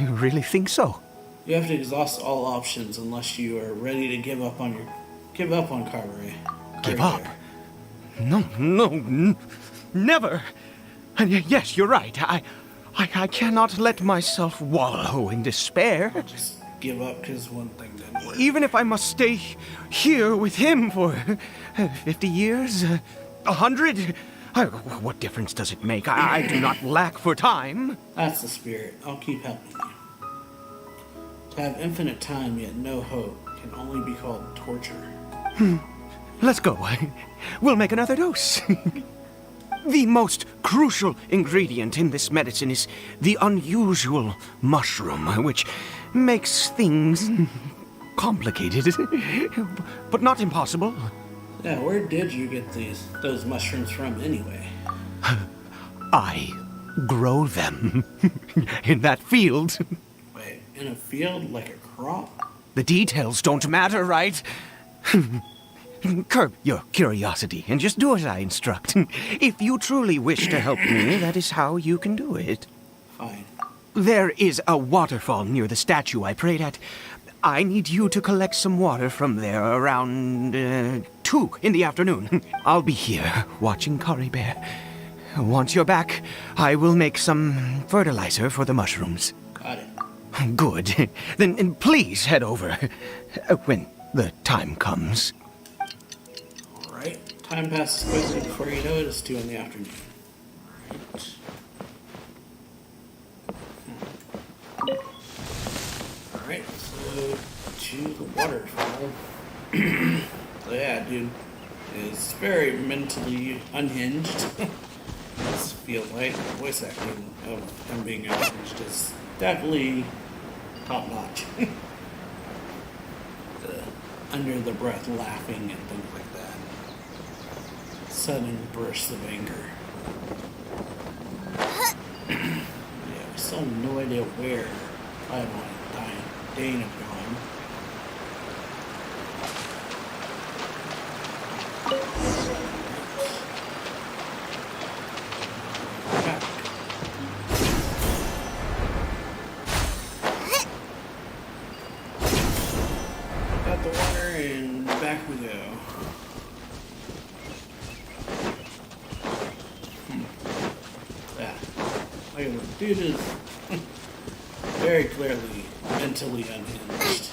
really think so? You have to exhaust all options unless you are ready to give up on Caribert. Give up? No, never. And yes, you're right. I cannot let myself wallow in despair. Just give up because one thing didn't work. Even if I must stay here with him for 50 years, 100, what difference does it make? I do not lack for time. That's the spirit. I'll keep helping you. To have infinite time yet no hope can only be called torture. Let's go. We'll make another dose. The most crucial ingredient in this medicine is the unusual mushroom, which makes things complicated, but not impossible. Yeah, where did you get those mushrooms from anyway? I grow them in that field. Wait, in a field like a crop? The details don't matter, right? Curb your curiosity and just do as I instruct. If you truly wish to help me, that is how you can do it. Fine. There is a waterfall near the statue I prayed at. I need you to collect some water from there around 2 in the afternoon. I'll be here watching Caribert. Once you're back, I will make some fertilizer for the mushrooms. Got it. Good. Then please head over when the time comes. Alright. Time passes quickly before you know it. It's 2 in the afternoon. Alright, so to the waterfall. So yeah, dude is very mentally unhinged. This feels like voice acting of him being unhinged is definitely top notch. Under the breath laughing and things like that. Sudden bursts of anger. Yeah, we still have no idea where Paimon and Dane have gone. Back. Got the water and back we go. Like, the dude is very clearly mentally unhinged.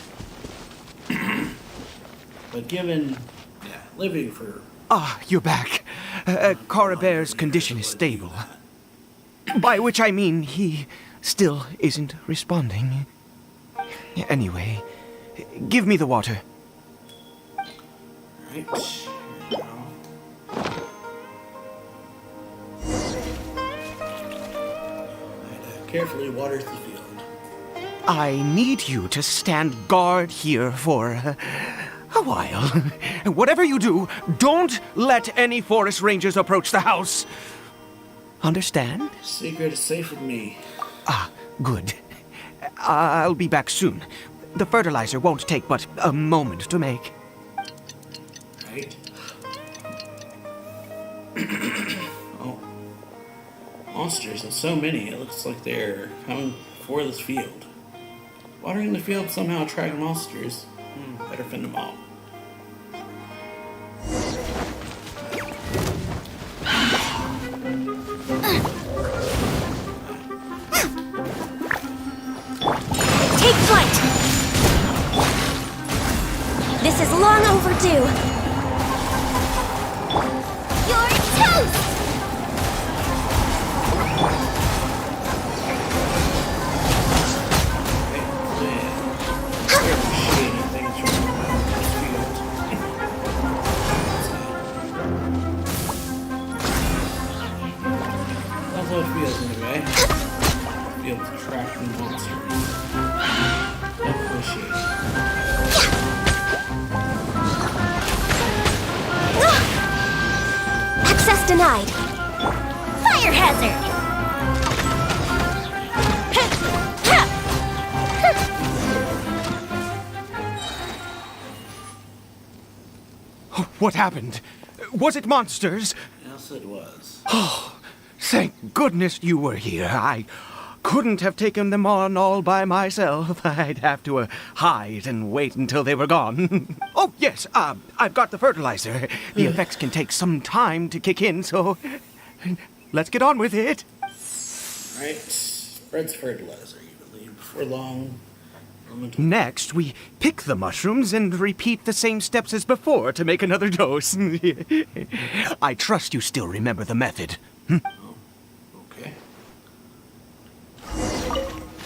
But given, living for... Ah, you're back. Caribert's condition is stable. By which I mean he still isn't responding. Anyway, give me the water. Right. Carefully waters the field. I need you to stand guard here for a while. Whatever you do, don't let any forest rangers approach the house. Understand? Secret is safe with me. Ah, good. I'll be back soon. The fertilizer won't take but a moment to make. Right. Oh. Monsters, and so many. It looks like they're coming for this field. Watering the field somehow attract monsters. Better fend them off. Take flight! This is long overdue. You're toast! That's how it feels anyway. Feels attracting monsters. Definitely shady. Access denied. Fire hazard! What happened? Was it monsters? Yes, it was. Thank goodness you were here. I couldn't have taken them on all by myself. I'd have to hide and wait until they were gone. Oh, yes, I've got the fertilizer. The effects can take some time to kick in, so let's get on with it. Right. Spreads fertilizer evenly. Before long, Next, we pick the mushrooms and repeat the same steps as before to make another dose. I trust you still remember the method. Okay.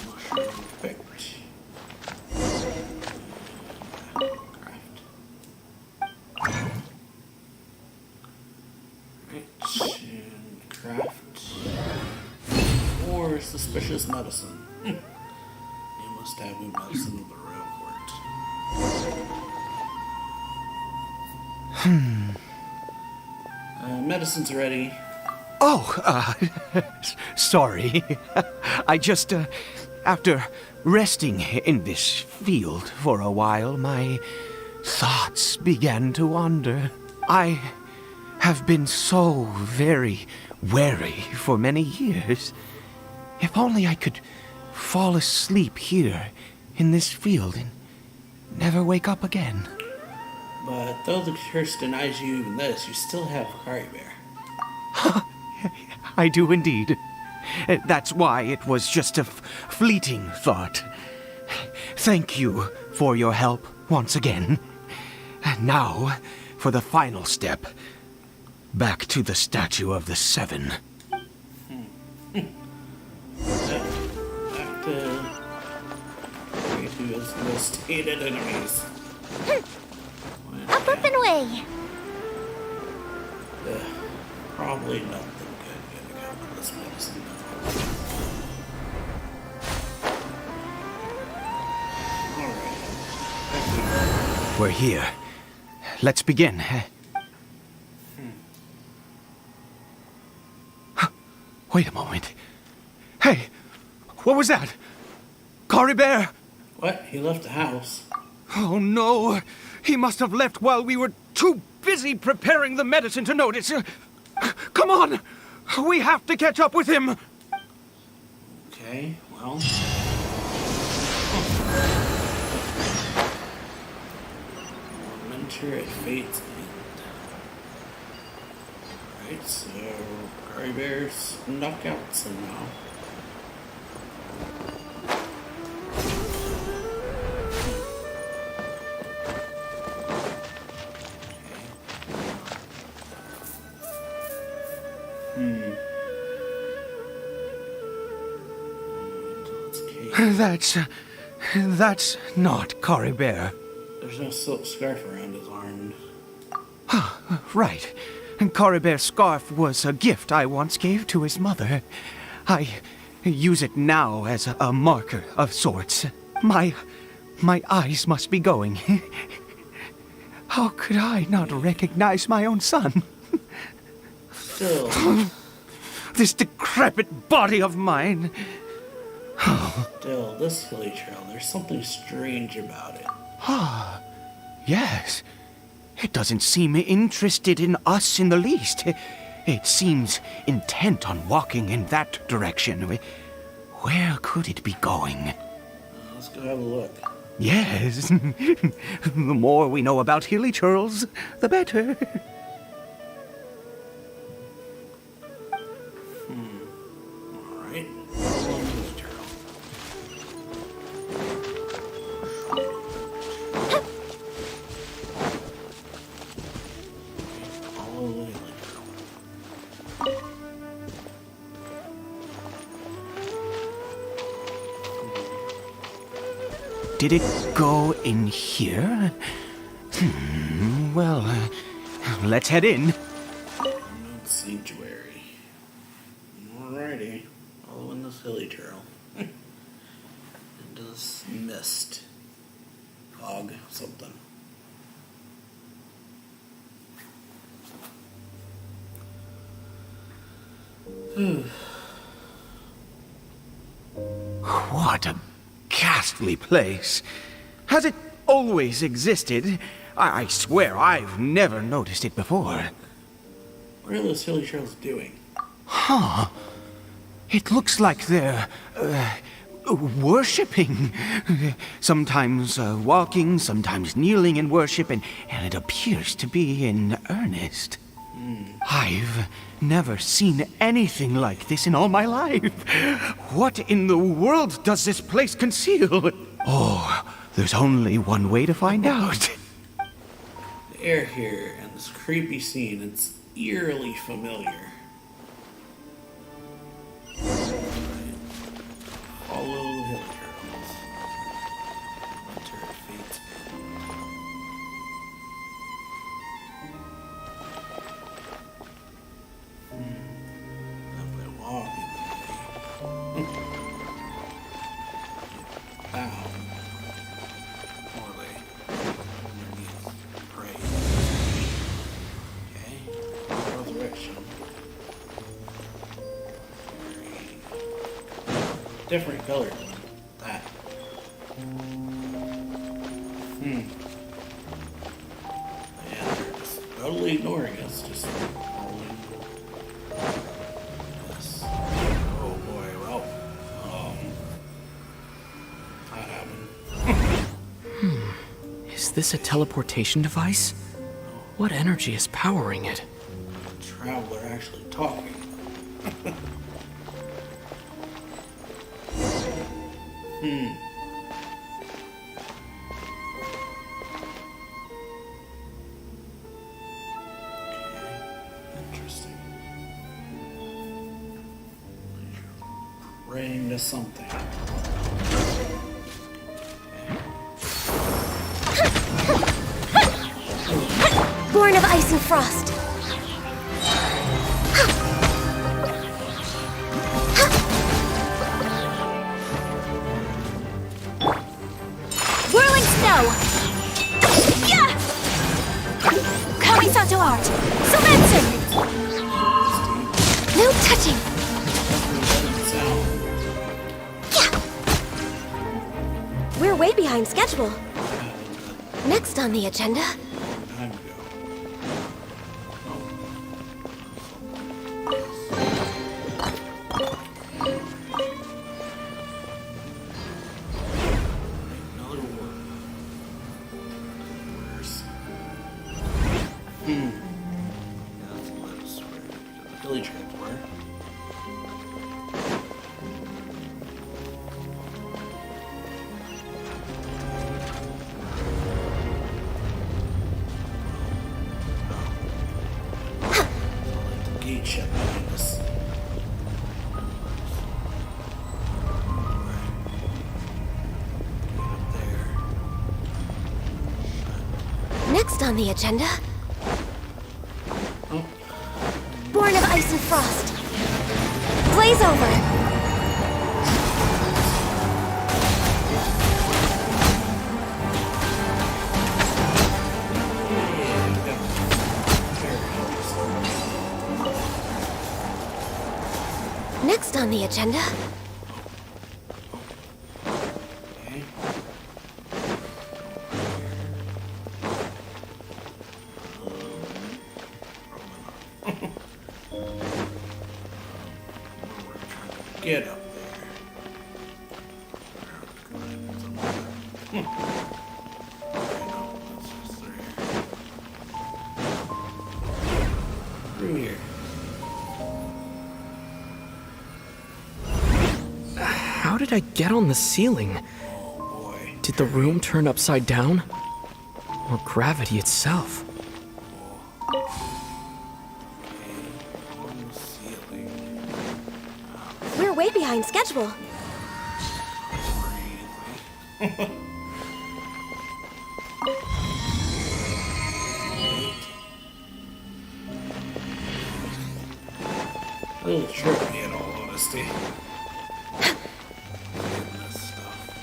Mushroom picked. Craft. And craft. Or suspicious medicine. You must have new medicine of the royal court. Medicine's ready. Oh, sorry. I just, after resting in this field for a while, my thoughts began to wander. I have been so very wary for many years. If only I could fall asleep here in this field and never wake up again. But though the curse denies you even this, you still have Caribert. I do indeed. That's why it was just a fleeting thought. Thank you for your help once again. And now, for the final step. Back to the Statue of the Seven. Back to his most hated enemies. Up and anyway? Probably nothing good gonna come with this medicine. Alright. We're here. Let's begin. Wait a moment. Hey, what was that? Caribert! What? He left the house. Oh no! He must have left while we were too busy preparing the medicine to notice. Come on! We have to catch up with him! Okay, well. Mentor at Fate's End. Alright, so Caribert snuck out somehow. That's not Caribert. There's no silk scarf around his arm. Right. Caribert's scarf was a gift I once gave to his mother. I use it now as a marker of sorts. My eyes must be going. How could I not recognize my own son? Still, This decrepit body of mine. this hilly trail, there's something strange about it. Yes. It doesn't seem interested in us in the least. It seems intent on walking in that direction. Where could it be going? Let's go have a look. Yes. The more we know about hilly churls, the better. Alright. Hilly trail. Follow the hilly trail. Did it go in here? Well, let's head in. Unknown sanctuary. Alrighty. Following this hilly trail. Into this mist. Fog, something. What a ghastly place. Has it always existed? I swear I've never noticed it before. What are those hilly trails doing? Huh. It looks like they're, worshipping. Sometimes walking, sometimes kneeling in worship, and it appears to be in earnest. I've never seen anything like this in all my life. What in the world does this place conceal? Oh, there's only one way to find out. The air here and this creepy scene, it's eerily familiar. Follow the hill trails. Enter Fate's End. Definitely walking. Bow. Morley. Underneath. Pray. Okay. Resurrection. Different color than that. Yeah, they're just totally ignoring us. Just following us. Oh boy, well, that happened. Is this a teleportation device? What energy is powering it? The traveler actually talking. Interesting. Praying to something. Okay. Born of ice and frost. Whirling snow. Yeah! Kamisato art. Serensen. No touching. Yeah! We're way behind schedule. Next on the agenda. Time to go. Another word. Where's... That's lettuce. Where did the Billy transport? Gate shut behind us. Get up there. Next on the agenda. Oh, Born of ice and frost. Blaze over. Next on the agenda. okay. Get up there. I know, that's just through here. How did I get on the ceiling? Oh boy. Did the room turn upside down? Or gravity itself? On the ceiling. We're way behind schedule. A little tricky in all honesty. Getting this stuff.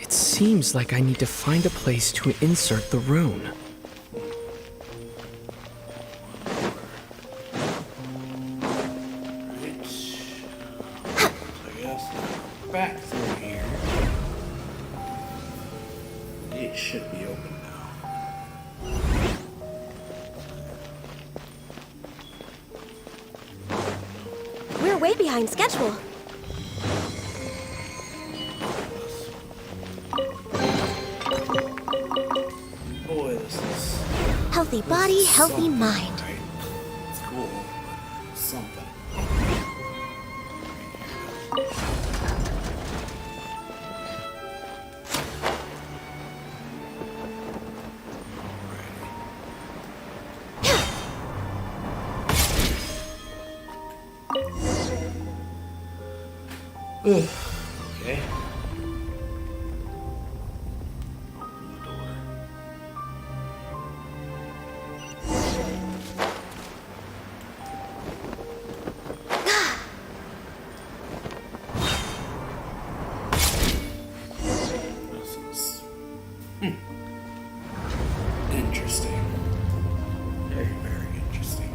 It seems like I need to find a place to insert the rune. Right. So I guess back through here. It should be open now. We're way behind schedule. Boy, this is Healthy body, healthy something, mind. right? It's cool, but something. Ugh. Okay. Open the door. This is interesting. Very, very interesting.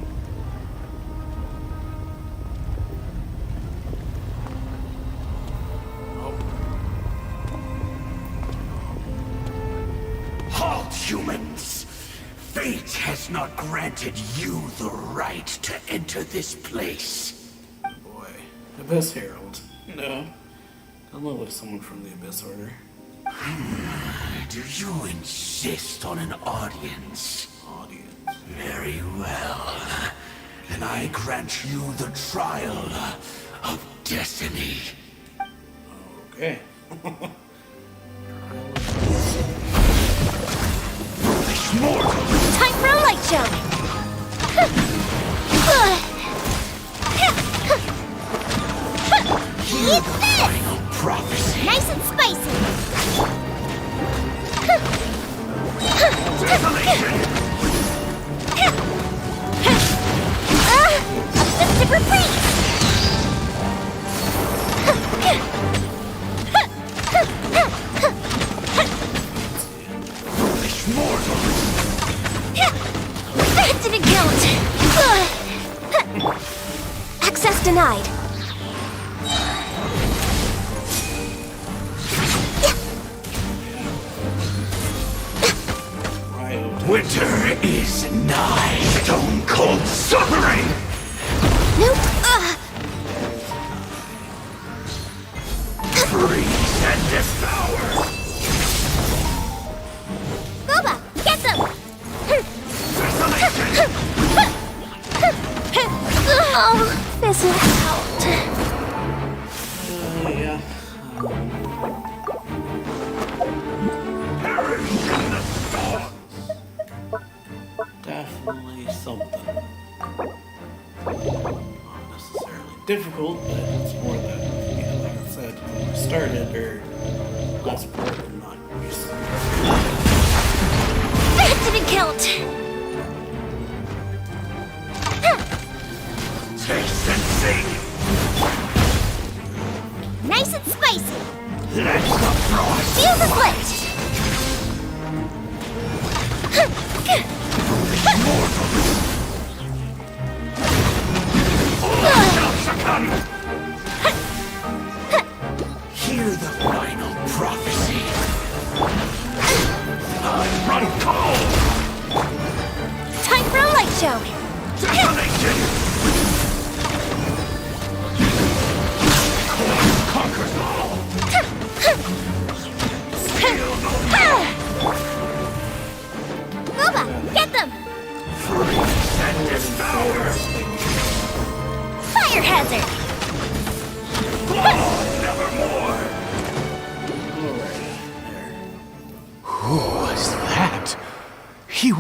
Halt, humans! Fate has not granted you the right to enter this place. Boy, Abyss Herald. No, don't look like someone from the Abyss Order. Do you insist on an audience? Audience. Very well. Then I grant you the trial of destiny. Okay. Foolish mortal! Time for a light show. Hear the final prophecy. Nice and spicy. Incident count. Access denied. Winter is nigh. Stone cold suffering. Nope. Freeze and devour. Boba, get them! Oh, this is out. Yeah. Definitely something. Not necessarily difficult, but it's more that, like I said, when I started, or last part, I'm not used to. Incident count. Taste and see. Nice and spicy. Let the frost. Feel the split. Hear the final prophecy. Run cold. Time for a light show. Detonation. Conquers all. Boba, get them. Freeze and devour. Fire hazard. Nevermore. Who was that? He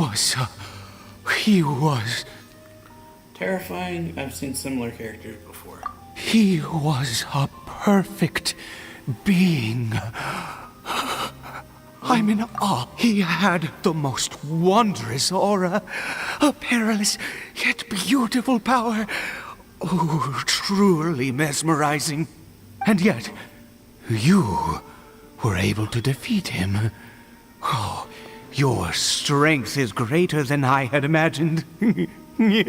was... Terrifying. I've seen similar characters before. He was a perfect being. I'm in awe. He had the most wondrous aura, a perilous yet beautiful power. Oh, truly mesmerizing. And yet, you were able to defeat him. Oh, your strength is greater than I had imagined. You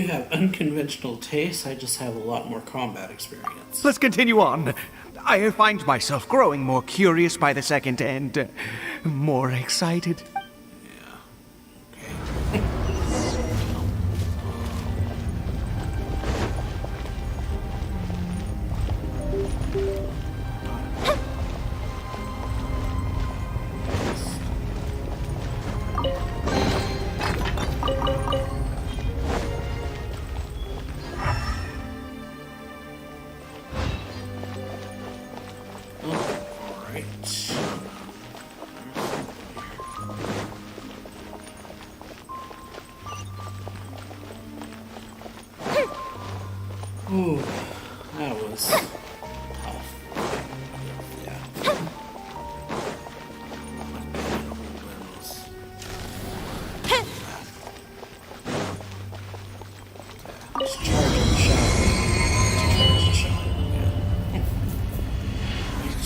have unconventional tastes. I just have a lot more combat experience. Let's continue on. I find myself growing more curious by the second and more excited. Okay. Ooh, that was tough. Yeah. Just charge and shot. Charge and shot. Yeah. Right.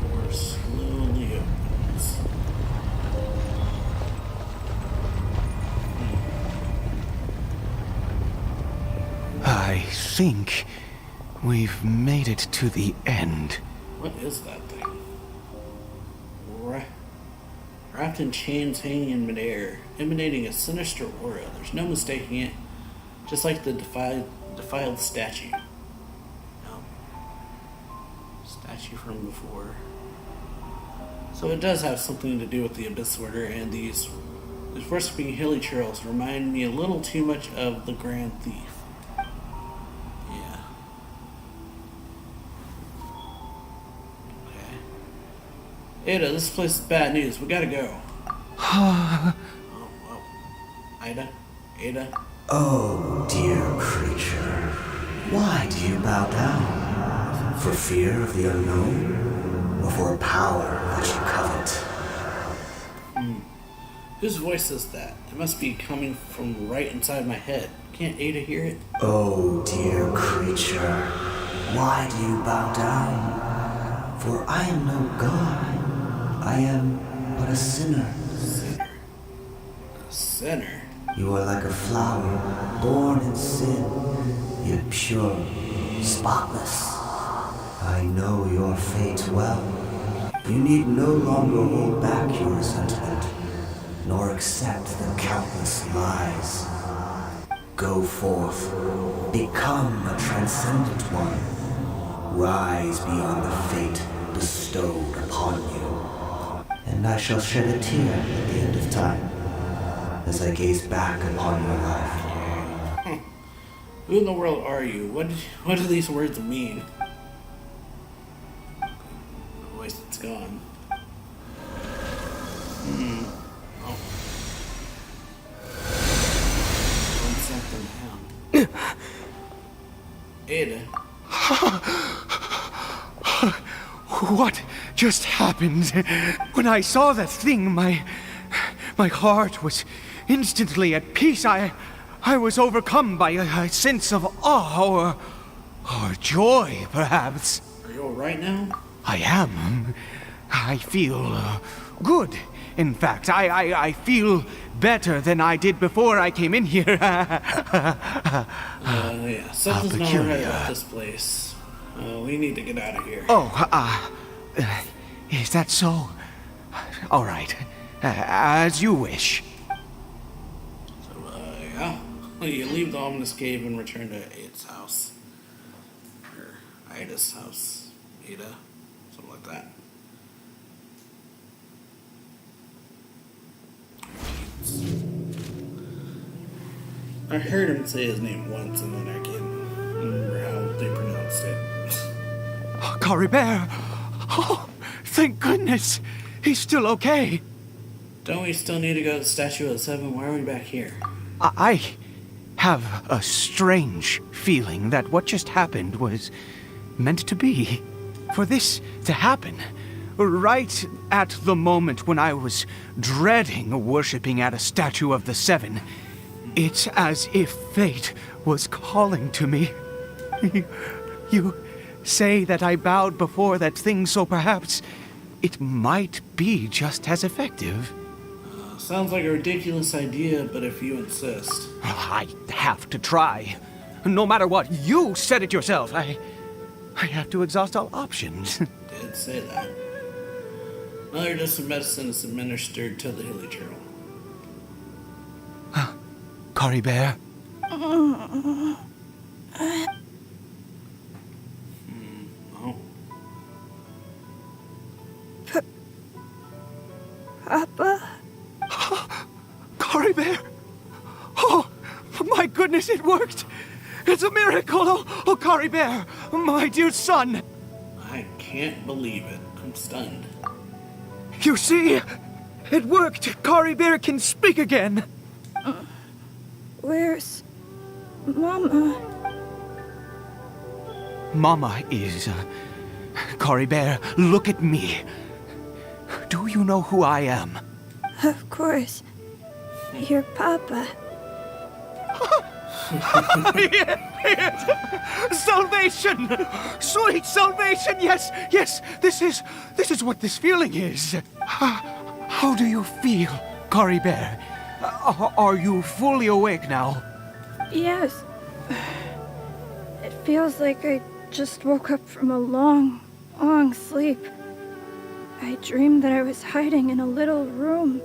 Door slowly opens. I think we've made it to the end. What is that thing? Wrapped in chains hanging in midair, emanating a sinister aura. There's no mistaking it. Just like the defiled statue. No. Statue from before. So it does have something to do with the Abyss Order, and these worshipping hilly churls remind me a little too much of the Grand Thief. Yeah. Okay. Ada, this place is bad news. We gotta go. Oh, well. Ada? Oh, dear creature, why do you bow down? For fear of the unknown? Or for power that you covet? Whose voice is that? It must be coming from right inside my head. Can't Ada hear it? Oh, dear creature, why do you bow down? For I am no god. I am but a sinner. Sinner? You are like a flower, born in sin, yet pure, spotless. I know your fate well. You need no longer hold back your resentment, nor accept the countless lies. Go forth, become a transcendent one. Rise beyond the fate bestowed upon you. And I shall shed a tear at the end of time, as I gaze back upon your life. Who in the world are you? What do these words mean? The voice is gone. Oh. Something down. Ada. What just happened? When I saw that thing, my heart was instantly at peace. I was overcome by a sense of awe or joy, perhaps. Are you alright now? I am. I feel good. In fact, I feel better than I did before I came in here. Yeah. Something's not right about this place. We need to get out of here. Is that so? All right. As you wish. So, yeah. You leave the ominous cave and return to Ada's house. Or Ida's house. Ada. Something like that. I heard him say his name once and then I can't remember how they pronounced it. Caribert! Oh, thank goodness! He's still okay. Don't we still need to go to the Statue of the Seven? Why are we back here? I have a strange feeling that what just happened was meant to be. For this to happen, right at the moment when I was dreading worshipping at a statue of the Seven, it's as if fate was calling to me. You say that I bowed before that thing, so perhaps it might be just as effective. Sounds like a ridiculous idea, but if you insist. I have to try. No matter what, you said it yourself. I have to exhaust all options. Did say that. Another dose of medicine is administered to the Hilly Turtle. Caribert? Oh. Papa? Caribert! Oh, my goodness, it worked! It's a miracle! Oh, Caribert, my dear son! I can't believe it. I'm stunned. You see? It worked! Caribert can speak again! Where's Mama? Mama is... Caribert, look at me. Do you know who I am? Of course. Your Papa. Yes! Salvation! Sweet salvation! Yes, yes! This is what this feeling is. How do you feel, Caribert? Are you fully awake now? Yes. It feels like I just woke up from a long, long sleep. I dreamed that I was hiding in a little room.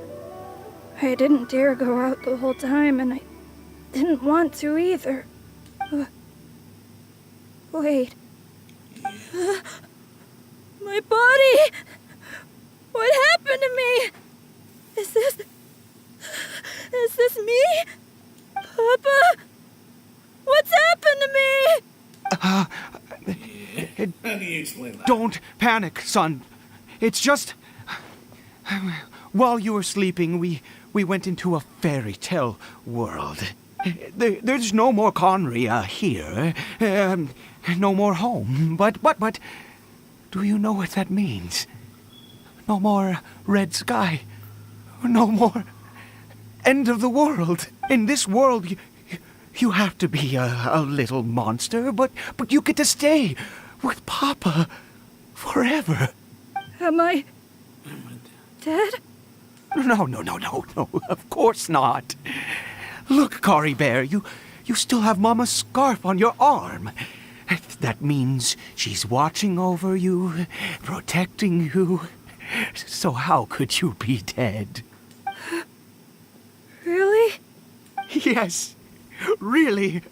I didn't dare go out the whole time, and I didn't want to either. Wait. My body! What happened to me? Is this me? Papa? What's happened to me? How do you explain that? Don't panic, son. It's just... While you were sleeping, we went into a fairy tale world. There's no more Conry here. No more home. But... Do you know what that means? No more red sky. No more end of the world. In this world, you have to be a little monster, but you get to stay with Papa forever. Am I dead? No, of course not. Look, Caribert, you still have Mama's scarf on your arm. That means she's watching over you, protecting you. So how could you be dead? Really? Yes, really.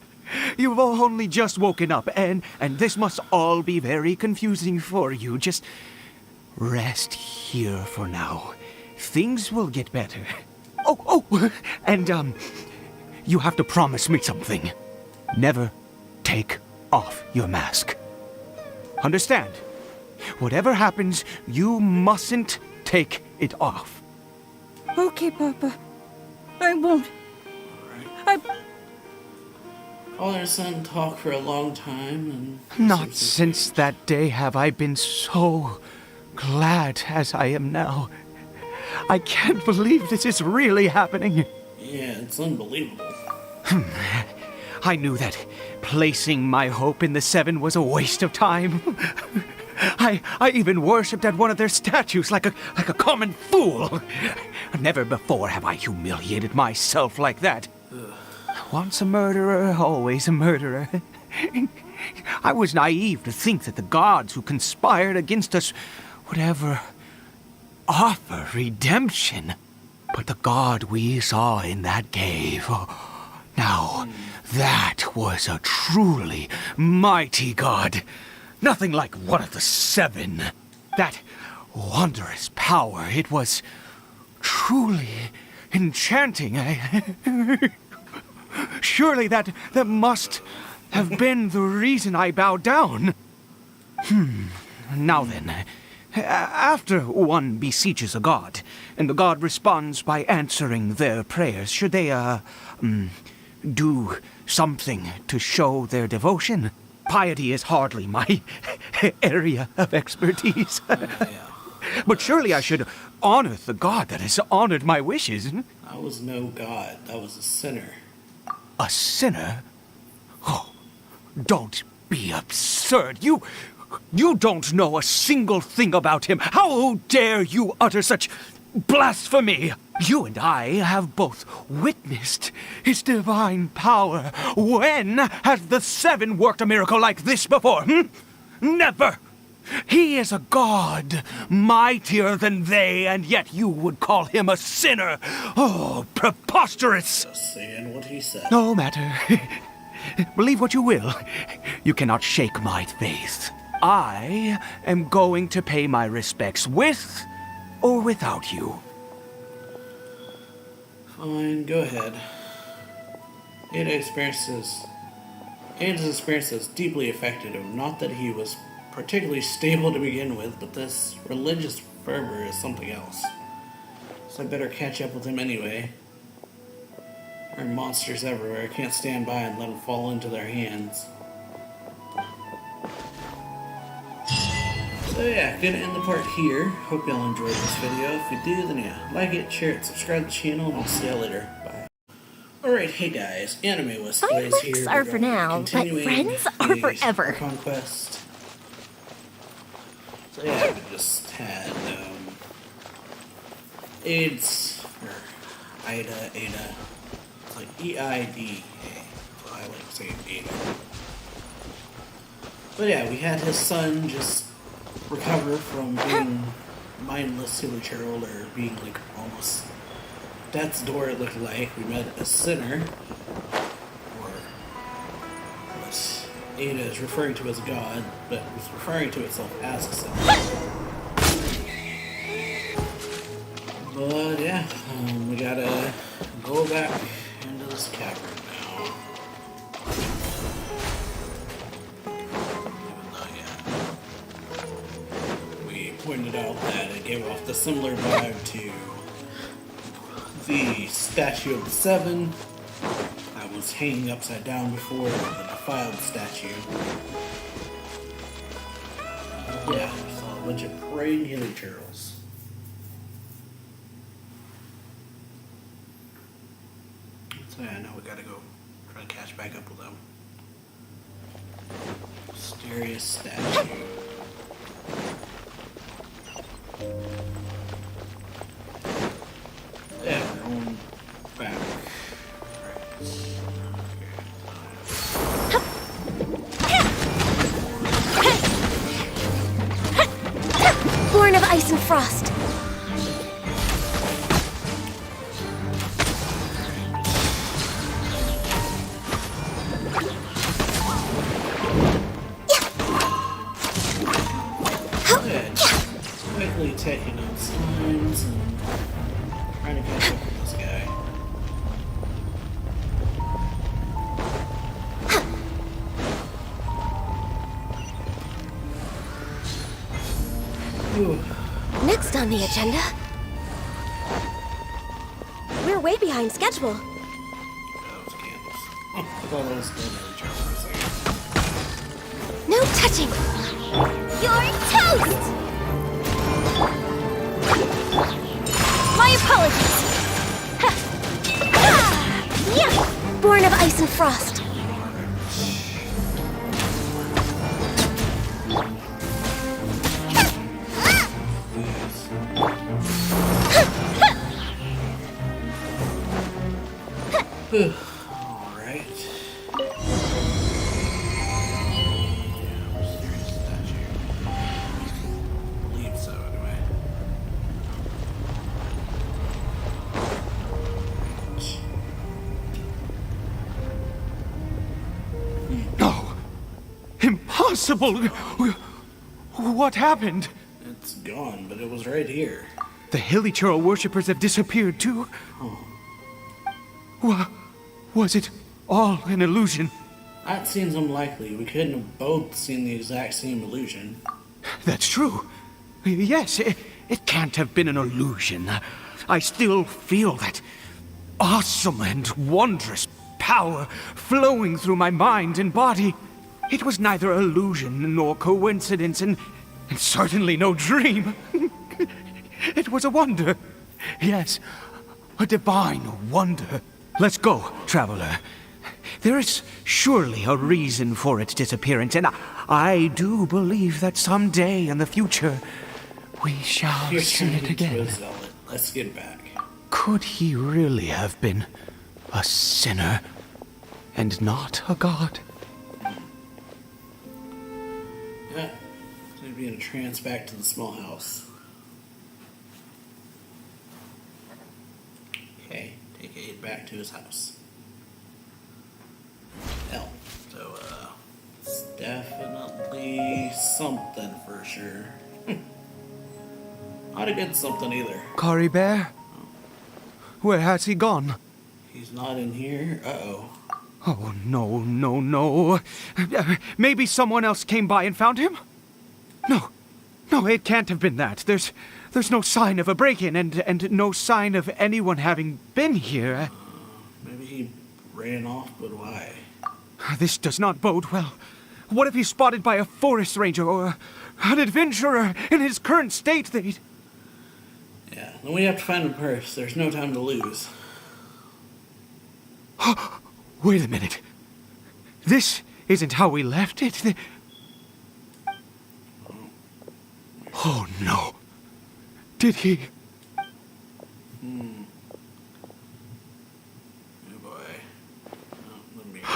You've only just woken up, and this must all be very confusing for you. Just rest here for now. Things will get better. And you have to promise me something. Never take off your mask. Understand? Whatever happens, you mustn't take it off. Okay, Papa. I won't. Father and son talk for a long time, and Not since that day have I been so glad as I am now. I can't believe this is really happening. yeah, it's unbelievable. I knew that placing my hope in the Seven was a waste of time. I even worshipped at one of their statues like a common fool. Never before have I humiliated myself like that. Once a murderer, always a murderer. I was naive to think that the gods who conspired against us would ever offer redemption. But the god we saw in that cave, now that was a truly mighty god. Nothing like one of the Seven. That wondrous power, it was truly enchanting. Surely that must have been the reason I bowed down. Now then, after one beseeches a god, and the god responds by answering their prayers, should they, do something to show their devotion? Piety is hardly my area of expertise. But surely I should honor the god that has honored my wishes. That was no god, that was a sinner. A sinner? Oh, don't be absurd. You don't know a single thing about him. How dare you utter such blasphemy? You and I have both witnessed his divine power. When has the Seven worked a miracle like this before? Never. He is a god, mightier than they, and yet you would call him a sinner. Oh, preposterous! Just saying what he said. No matter. Believe what you will. You cannot shake my faith. I am going to pay my respects with or without you. Fine, go ahead. Ada's experience is deeply affected him. Not that he was particularly stable to begin with, but this religious fervor is something else. So I better catch up with him anyway. There are monsters everywhere. I can't stand by and let them fall into their hands. So yeah, gonna end the part here. Hope y'all enjoyed this video. If you do, then yeah, like it, share it, subscribe to the channel, and I'll see y'all later. Bye. Alright, hey guys, AnimeWestPlays here. Fireworks are for now, but friends are forever. Archon quest. So yeah, we just had Ada. It's like E-I-D-A. So I like saying Ada. But yeah, we had his son just recover from being mindless Silly Gerald, or being like almost death's door, it looked like. We met a sinner, or what Ada is referring to as a god, but was referring to itself as a sinner. But yeah, we gotta go back into this cavern now. Pointed out that it gave off the similar vibe to the statue of the Seven that was hanging upside down before, the defiled statue. Yeah, saw a bunch of praying Hilly Turtles. So yeah, now we gotta go try to catch back up with them. Mysterious statue. ice and frost. Good. Quickly taking out slimes and trying to catch up with this guy. Ooh. Next on the agenda. We're way behind schedule. That was candles. Oh, I thought it was still another chart for a second. No touching. You're toast! My apologies. Ha. Ah! Yeah. Born of ice and frost. Alright. Yeah, mysterious statue. I believe so, anyway. No! Impossible! What happened? It's gone, but it was right here. The Hilly Churl worshippers have disappeared too? Was it all an illusion? That seems unlikely. We couldn't have both seen the exact same illusion. That's true. Yes, it can't have been an illusion. I still feel that awesome and wondrous power flowing through my mind and body. It was neither illusion nor coincidence, and certainly no dream. It was a wonder. Yes, a divine wonder. Let's go, traveler. There is surely a reason for its disappearance, and I do believe that someday in the future we shall You're see turning it into again. a zealot. Let's get back. Could he really have been a sinner and not a god? Yeah. Gonna be in a trance back to the small house. Okay, take Aid back to his house. Hell. So, it's definitely something for sure. Not a good something either. Caribert? Where has he gone? He's not in here. Uh-oh. Oh, no. Maybe someone else came by and found him? No, it can't have been that. There's no sign of a break-in and no sign of anyone having been here. Maybe he ran off, but why? This does not bode well. What if he's spotted by a forest ranger or an adventurer in his current state? Yeah, then we have to find the purse. There's no time to lose. Wait a minute. This isn't how we left it. Oh, no. Did he? Oh, boy. Oh, the mirror.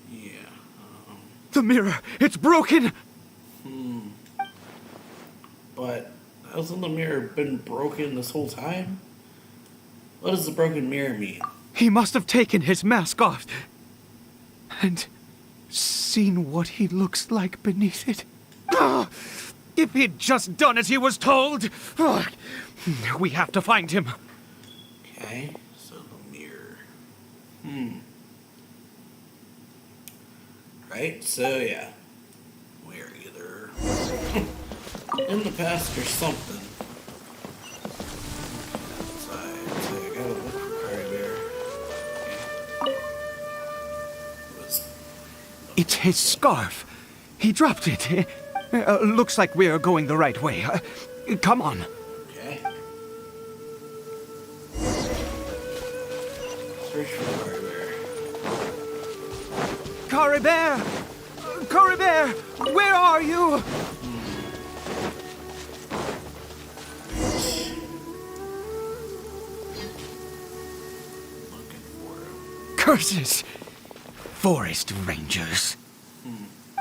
Yeah. The mirror! It's broken! But hasn't the mirror been broken this whole time? What does the broken mirror mean? He must have taken his mask off and seen what he looks like beneath it. If he'd just done as he was told! We have to find him. Okay, so the mirror. Right, so yeah. We're either in the past or something. Outside, so I gotta look for Caribert. Okay. It's his scarf. He dropped it. Looks like we're going the right way. Come on. Okay. Search for Caribert. Caribert! Caribert! Where are you? Looking for him. Curses! Forest rangers.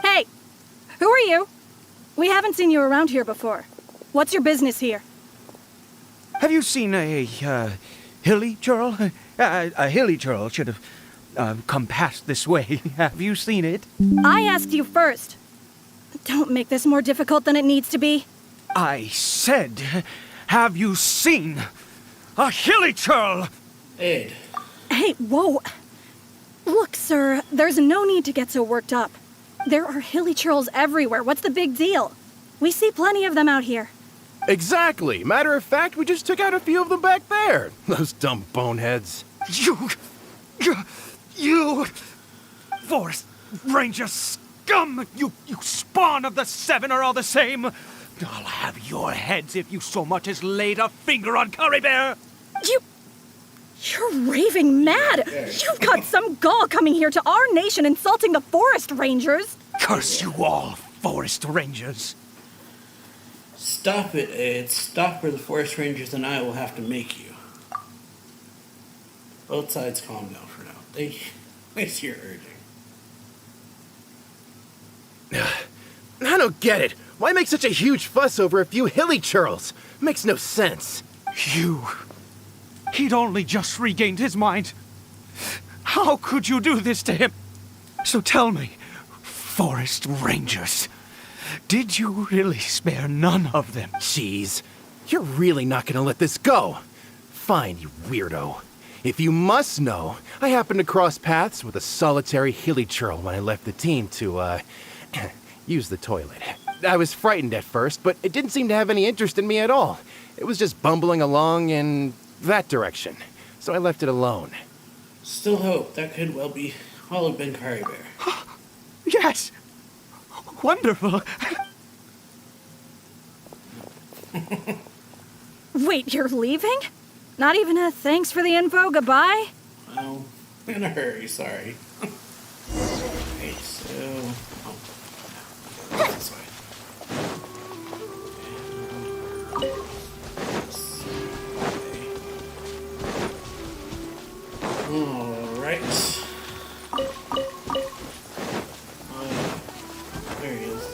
Hey! Who are you? We haven't seen you around here before. What's your business here? Have you seen a hilly churl? A hilly churl should have come past this way. Have you seen it? I asked you first. Don't make this more difficult than it needs to be. I said, have you seen a hilly churl? Ed. Hey, whoa. Look, sir, there's no need to get so worked up. There are hilly churls everywhere. What's the big deal? We see plenty of them out here. Exactly. Matter of fact, we just took out a few of them back there. Those dumb boneheads. You Forest Ranger scum! You spawn of the Seven are all the same. I'll have your heads if you so much as laid a finger on Caribert. You're raving mad! You've got some gall coming here to our nation insulting the Forest Rangers! Curse you all, Forest Rangers! Stop it, Ed. Stop or the Forest Rangers and I will have to make you. Both sides calm down for now. They see your urging. I don't get it. Why make such a huge fuss over a few hilly churls? Makes no sense. He'd only just regained his mind. How could you do this to him? So tell me, Forest Rangers, did you really spare none of them? Jeez, you're really not gonna let this go. Fine, you weirdo. If you must know, I happened to cross paths with a solitary hilly churl when I left the team to, use the toilet. I was frightened at first, but it didn't seem to have any interest in me at all. It was just bumbling along in that direction, so I left it alone. Still hope that could well have been Caribert. Yes! Wonderful! Wait, you're leaving? Not even a thanks for the info, goodbye? Well, in a hurry, sorry. Okay, so... Oh, this way. Alright. There he is.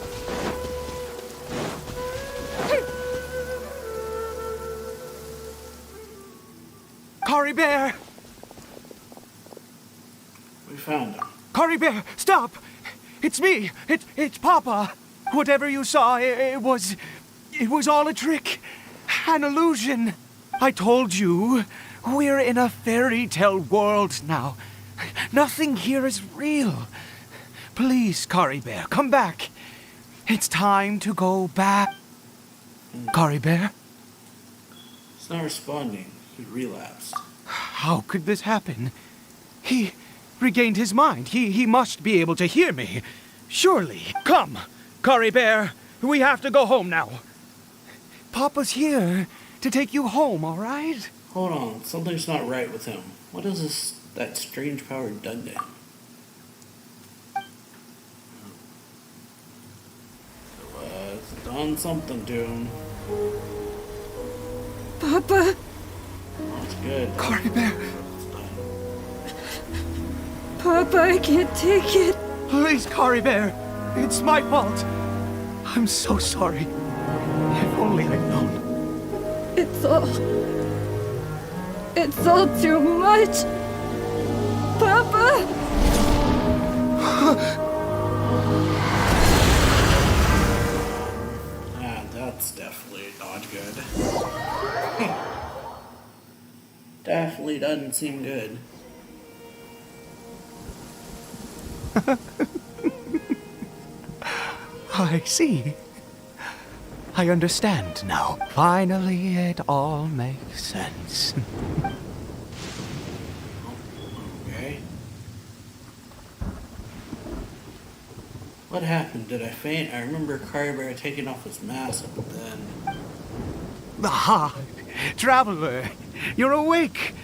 Caribert! We found him. Caribert, stop! It's me! It's Papa! Whatever you saw, it was all a trick. An illusion. I told you, we're in a fairy tale world now. Nothing here is real. Please, Caribert, come back. It's time to go back. Caribert? He's not responding. He relapsed. How could this happen? He regained his mind. He must be able to hear me. Surely. Come, Caribert. We have to go home now. Papa's here to take you home, all right? Hold on. Something's not right with him. What has that strange power done to him? It's done something to him. Papa? Oh, it's good. Caribert. It's done. Papa, I can't take it. Please, Caribert. It's my fault. I'm so sorry. If only I'd known. It's all too much. Papa! That's definitely not good. Definitely doesn't seem good. I see. I understand now. Finally, it all makes sense. Okay. What happened? Did I faint? I remember Caribert taking off his mask, but then... Ah, traveler, you're awake.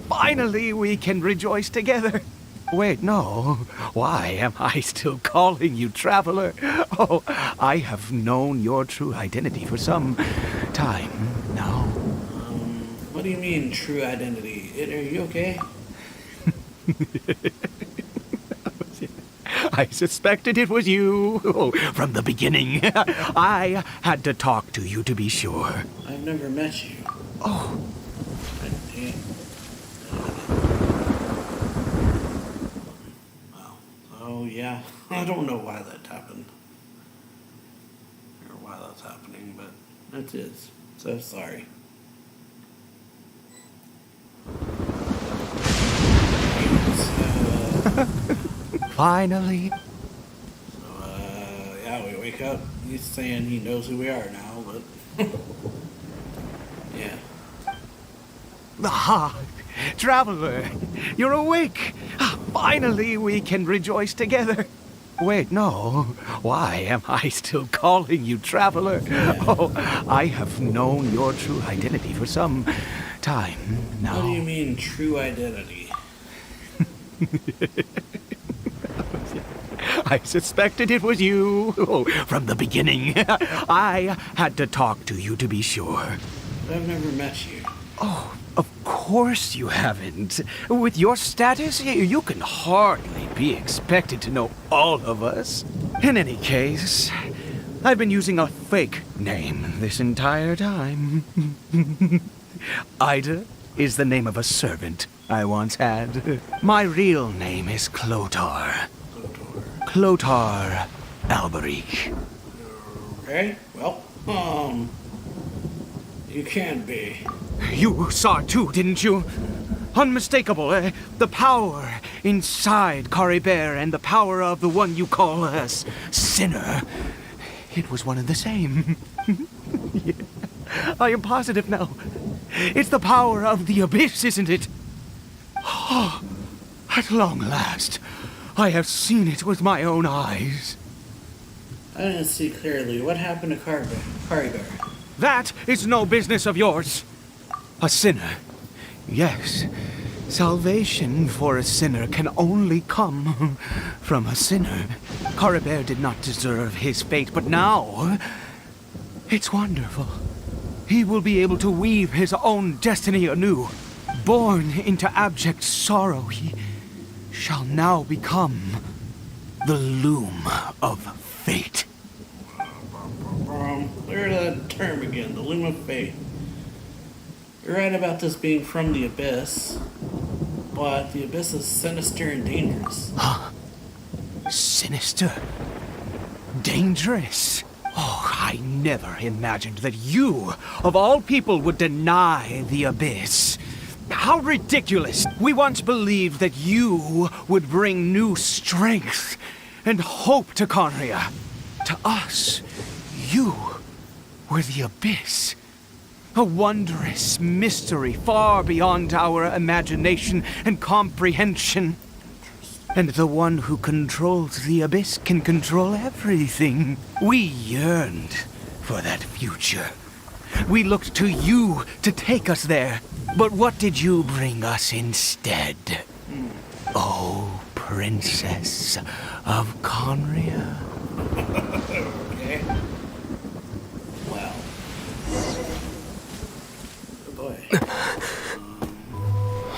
Finally, we can rejoice together. Wait, no. Why am I still calling you traveler? Oh, I have known your true identity for some time now. What do you mean, true identity? Are you okay? I suspected it was you from the beginning. I had to talk to you to be sure. I've never met you. Oh. Well, oh yeah. I don't know why that happened. Or why that's happening, but it is. So sorry. Finally. So, yeah, we wake up. He's saying he knows who we are now, but yeah. Ah, traveler, you're awake. Finally, we can rejoice together. Wait, no. Why am I still calling you traveler? Oh, I have known your true identity for some time now. What do you mean, true identity? I suspected it was you from the beginning. I had to talk to you to be sure. I've never met you. Oh, of course you haven't. With your status, you can hardly be expected to know all of us. In any case, I've been using a fake name this entire time. Ida is the name of a servant I once had. My real name is Clotar. Clotar Alberic. Okay, well, you can be. You saw it too, didn't you? Unmistakable, the power inside Caribert and the power of the one you call a sinner. It was one and the same. Yeah. I am positive now. It's the power of the abyss, isn't it? Oh, at long last, I have seen it with my own eyes. I didn't see clearly. What happened to Caribert? That is no business of yours. A sinner. Yes. Salvation for a sinner can only come from a sinner. Caribert did not deserve his fate, but now it's wonderful. He will be able to weave his own destiny anew. Born into abject sorrow, he shall now become the loom of fate. There's that term again, the loom of fate. You're right about this being from the abyss, but the abyss is sinister and dangerous. Huh? Sinister? Dangerous? Oh, I never imagined that you, of all people, would deny the abyss. How ridiculous! We once believed that you would bring new strength and hope to Conria. To us, you were the abyss. A wondrous mystery far beyond our imagination and comprehension. And the one who controls the abyss can control everything. We yearned for that future. We looked to you to take us there. But what did you bring us instead? Oh, Princess of Conria. Okay. Wow. Oh boy.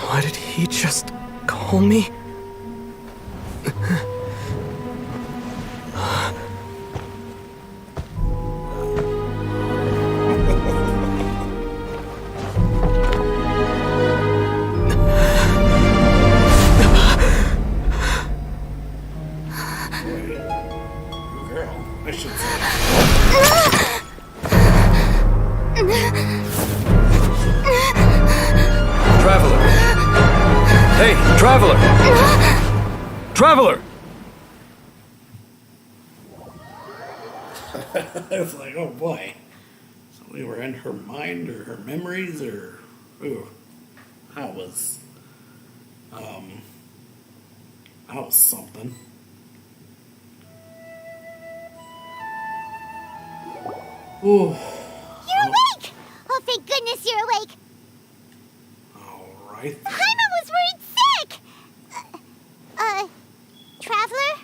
Why did he just call me? Traveler! Traveler! I was like, oh boy. So we were in her mind or her memories or... Ooh. That was something. Ooh. You're awake! Oh, thank goodness you're awake! Alright. Paimon was worried sick! Traveler?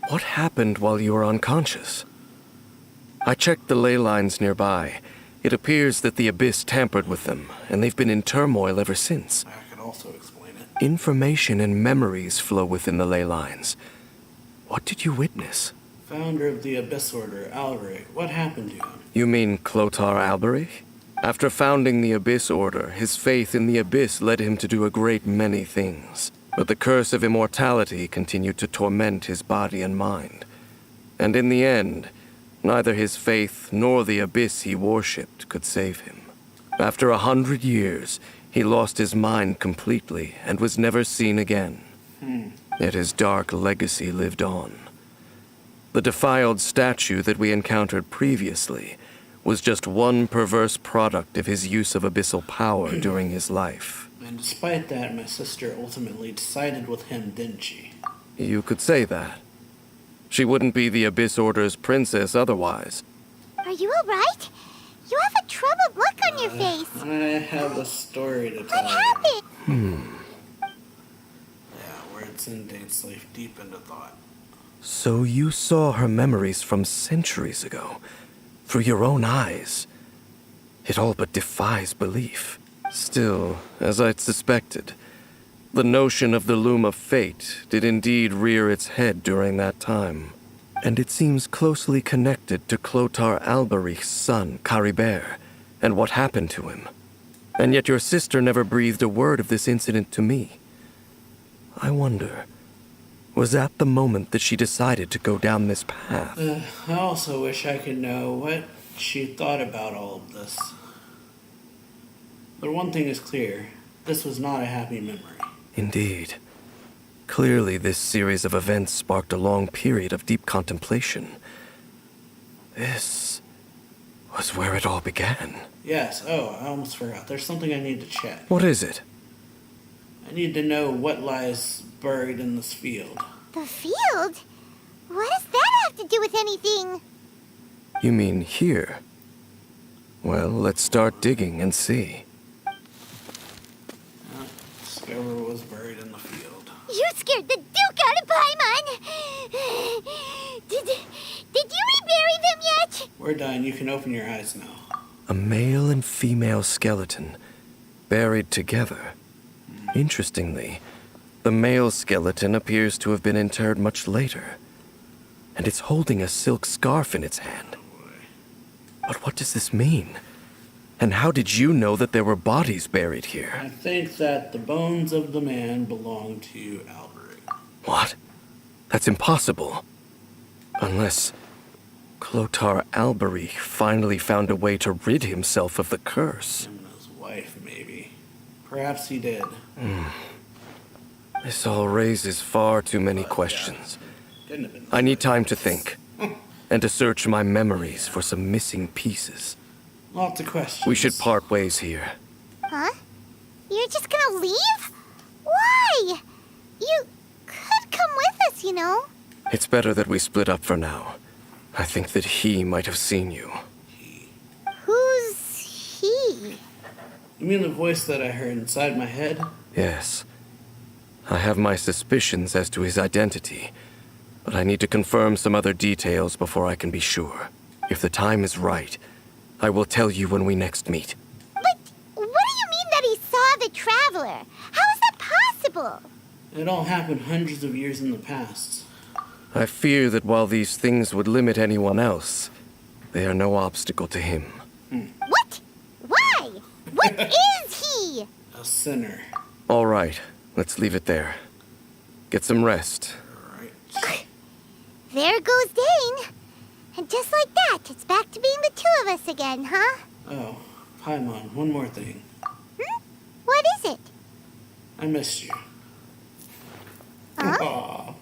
What happened while you were unconscious? I checked the ley lines nearby. It appears that the Abyss tampered with them, and they've been in turmoil ever since. I could also explain it. Information and memories flow within the ley lines. What did you witness? Founder of the Abyss Order, Alric. What happened to him? You mean Clothar Alberich? After founding the Abyss Order, his faith in the Abyss led him to do a great many things. But the curse of immortality continued to torment his body and mind. And in the end, neither his faith nor the Abyss he worshipped could save him. After 100 years, he lost his mind completely and was never seen again. Yet his dark legacy lived on. The defiled statue that we encountered previously was just one perverse product of his use of abyssal power during his life. And despite that, my sister ultimately sided with him, didn't she? You could say that. She wouldn't be the Abyss Order's princess otherwise. Are you alright? You have a troubled look on your face. I have a story to tell What happened? Yeah, words and dates leave deep into thought. So you saw her memories from centuries ago, through your own eyes. It all but defies belief. Still, as I'd suspected, the notion of the Loom of Fate did indeed rear its head during that time. And it seems closely connected to Clothar Alberich's son, Caribert, and what happened to him. And yet your sister never breathed a word of this incident to me. I wonder, was that the moment that she decided to go down this path? I also wish I could know what she thought about all of this. But one thing is clear, this was not a happy memory. Indeed. Clearly, this series of events sparked a long period of deep contemplation. This was where it all began. Yes, oh, I almost forgot. There's something I need to check. What is it? I need to know what lies buried in this field. The field? What does that have to do with anything? You mean here? Well, let's start digging and see. Discover what was buried in the field. You scared the Duke out of Paimon! Did you rebury them yet? We're done. You can open your eyes now. A male and female skeleton, buried together. Interestingly, the male skeleton appears to have been interred much later, and it's holding a silk scarf in its hand. But what does this mean? And how did you know that there were bodies buried I here? think that the bones of the man belong to Alberic. What? That's impossible. Unless Clothar Alberich finally found a way to rid himself of the curse. Him and his wife, maybe. Perhaps he did. This all raises far too many questions. Couldn't have been. I need time to think, and to search my memories for some missing pieces. Lots of questions. We should part ways here. Huh? You're just gonna leave? Why? You could come with us, you know. It's better that we split up for now. I think that he might have seen you. Who's he? You mean the voice that I heard inside my head? Yes. I have my suspicions as to his identity, but I need to confirm some other details before I can be sure. If the time is right, I will tell you when we next meet. But what do you mean that he saw the Traveler? How is that possible? It all happened hundreds of years in the past. I fear that while these things would limit anyone else, they are no obstacle to him. What? Why? What is he? A sinner. All right, let's leave it there. Get some rest. Right. There goes Dane. And just like that, it's back to being the two of us again, huh? Oh, Paimon, one more thing. What is it? I missed you. Huh? Aw.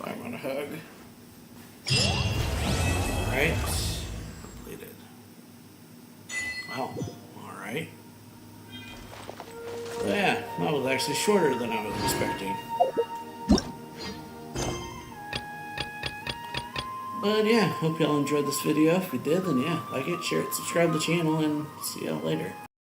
Paimon, a hug. Alright. Completed. Wow. Alright. So yeah, that was actually shorter than I was expecting. But yeah, hope y'all enjoyed this video. If you did, then yeah, like it, share it, subscribe to the channel, and see y'all later.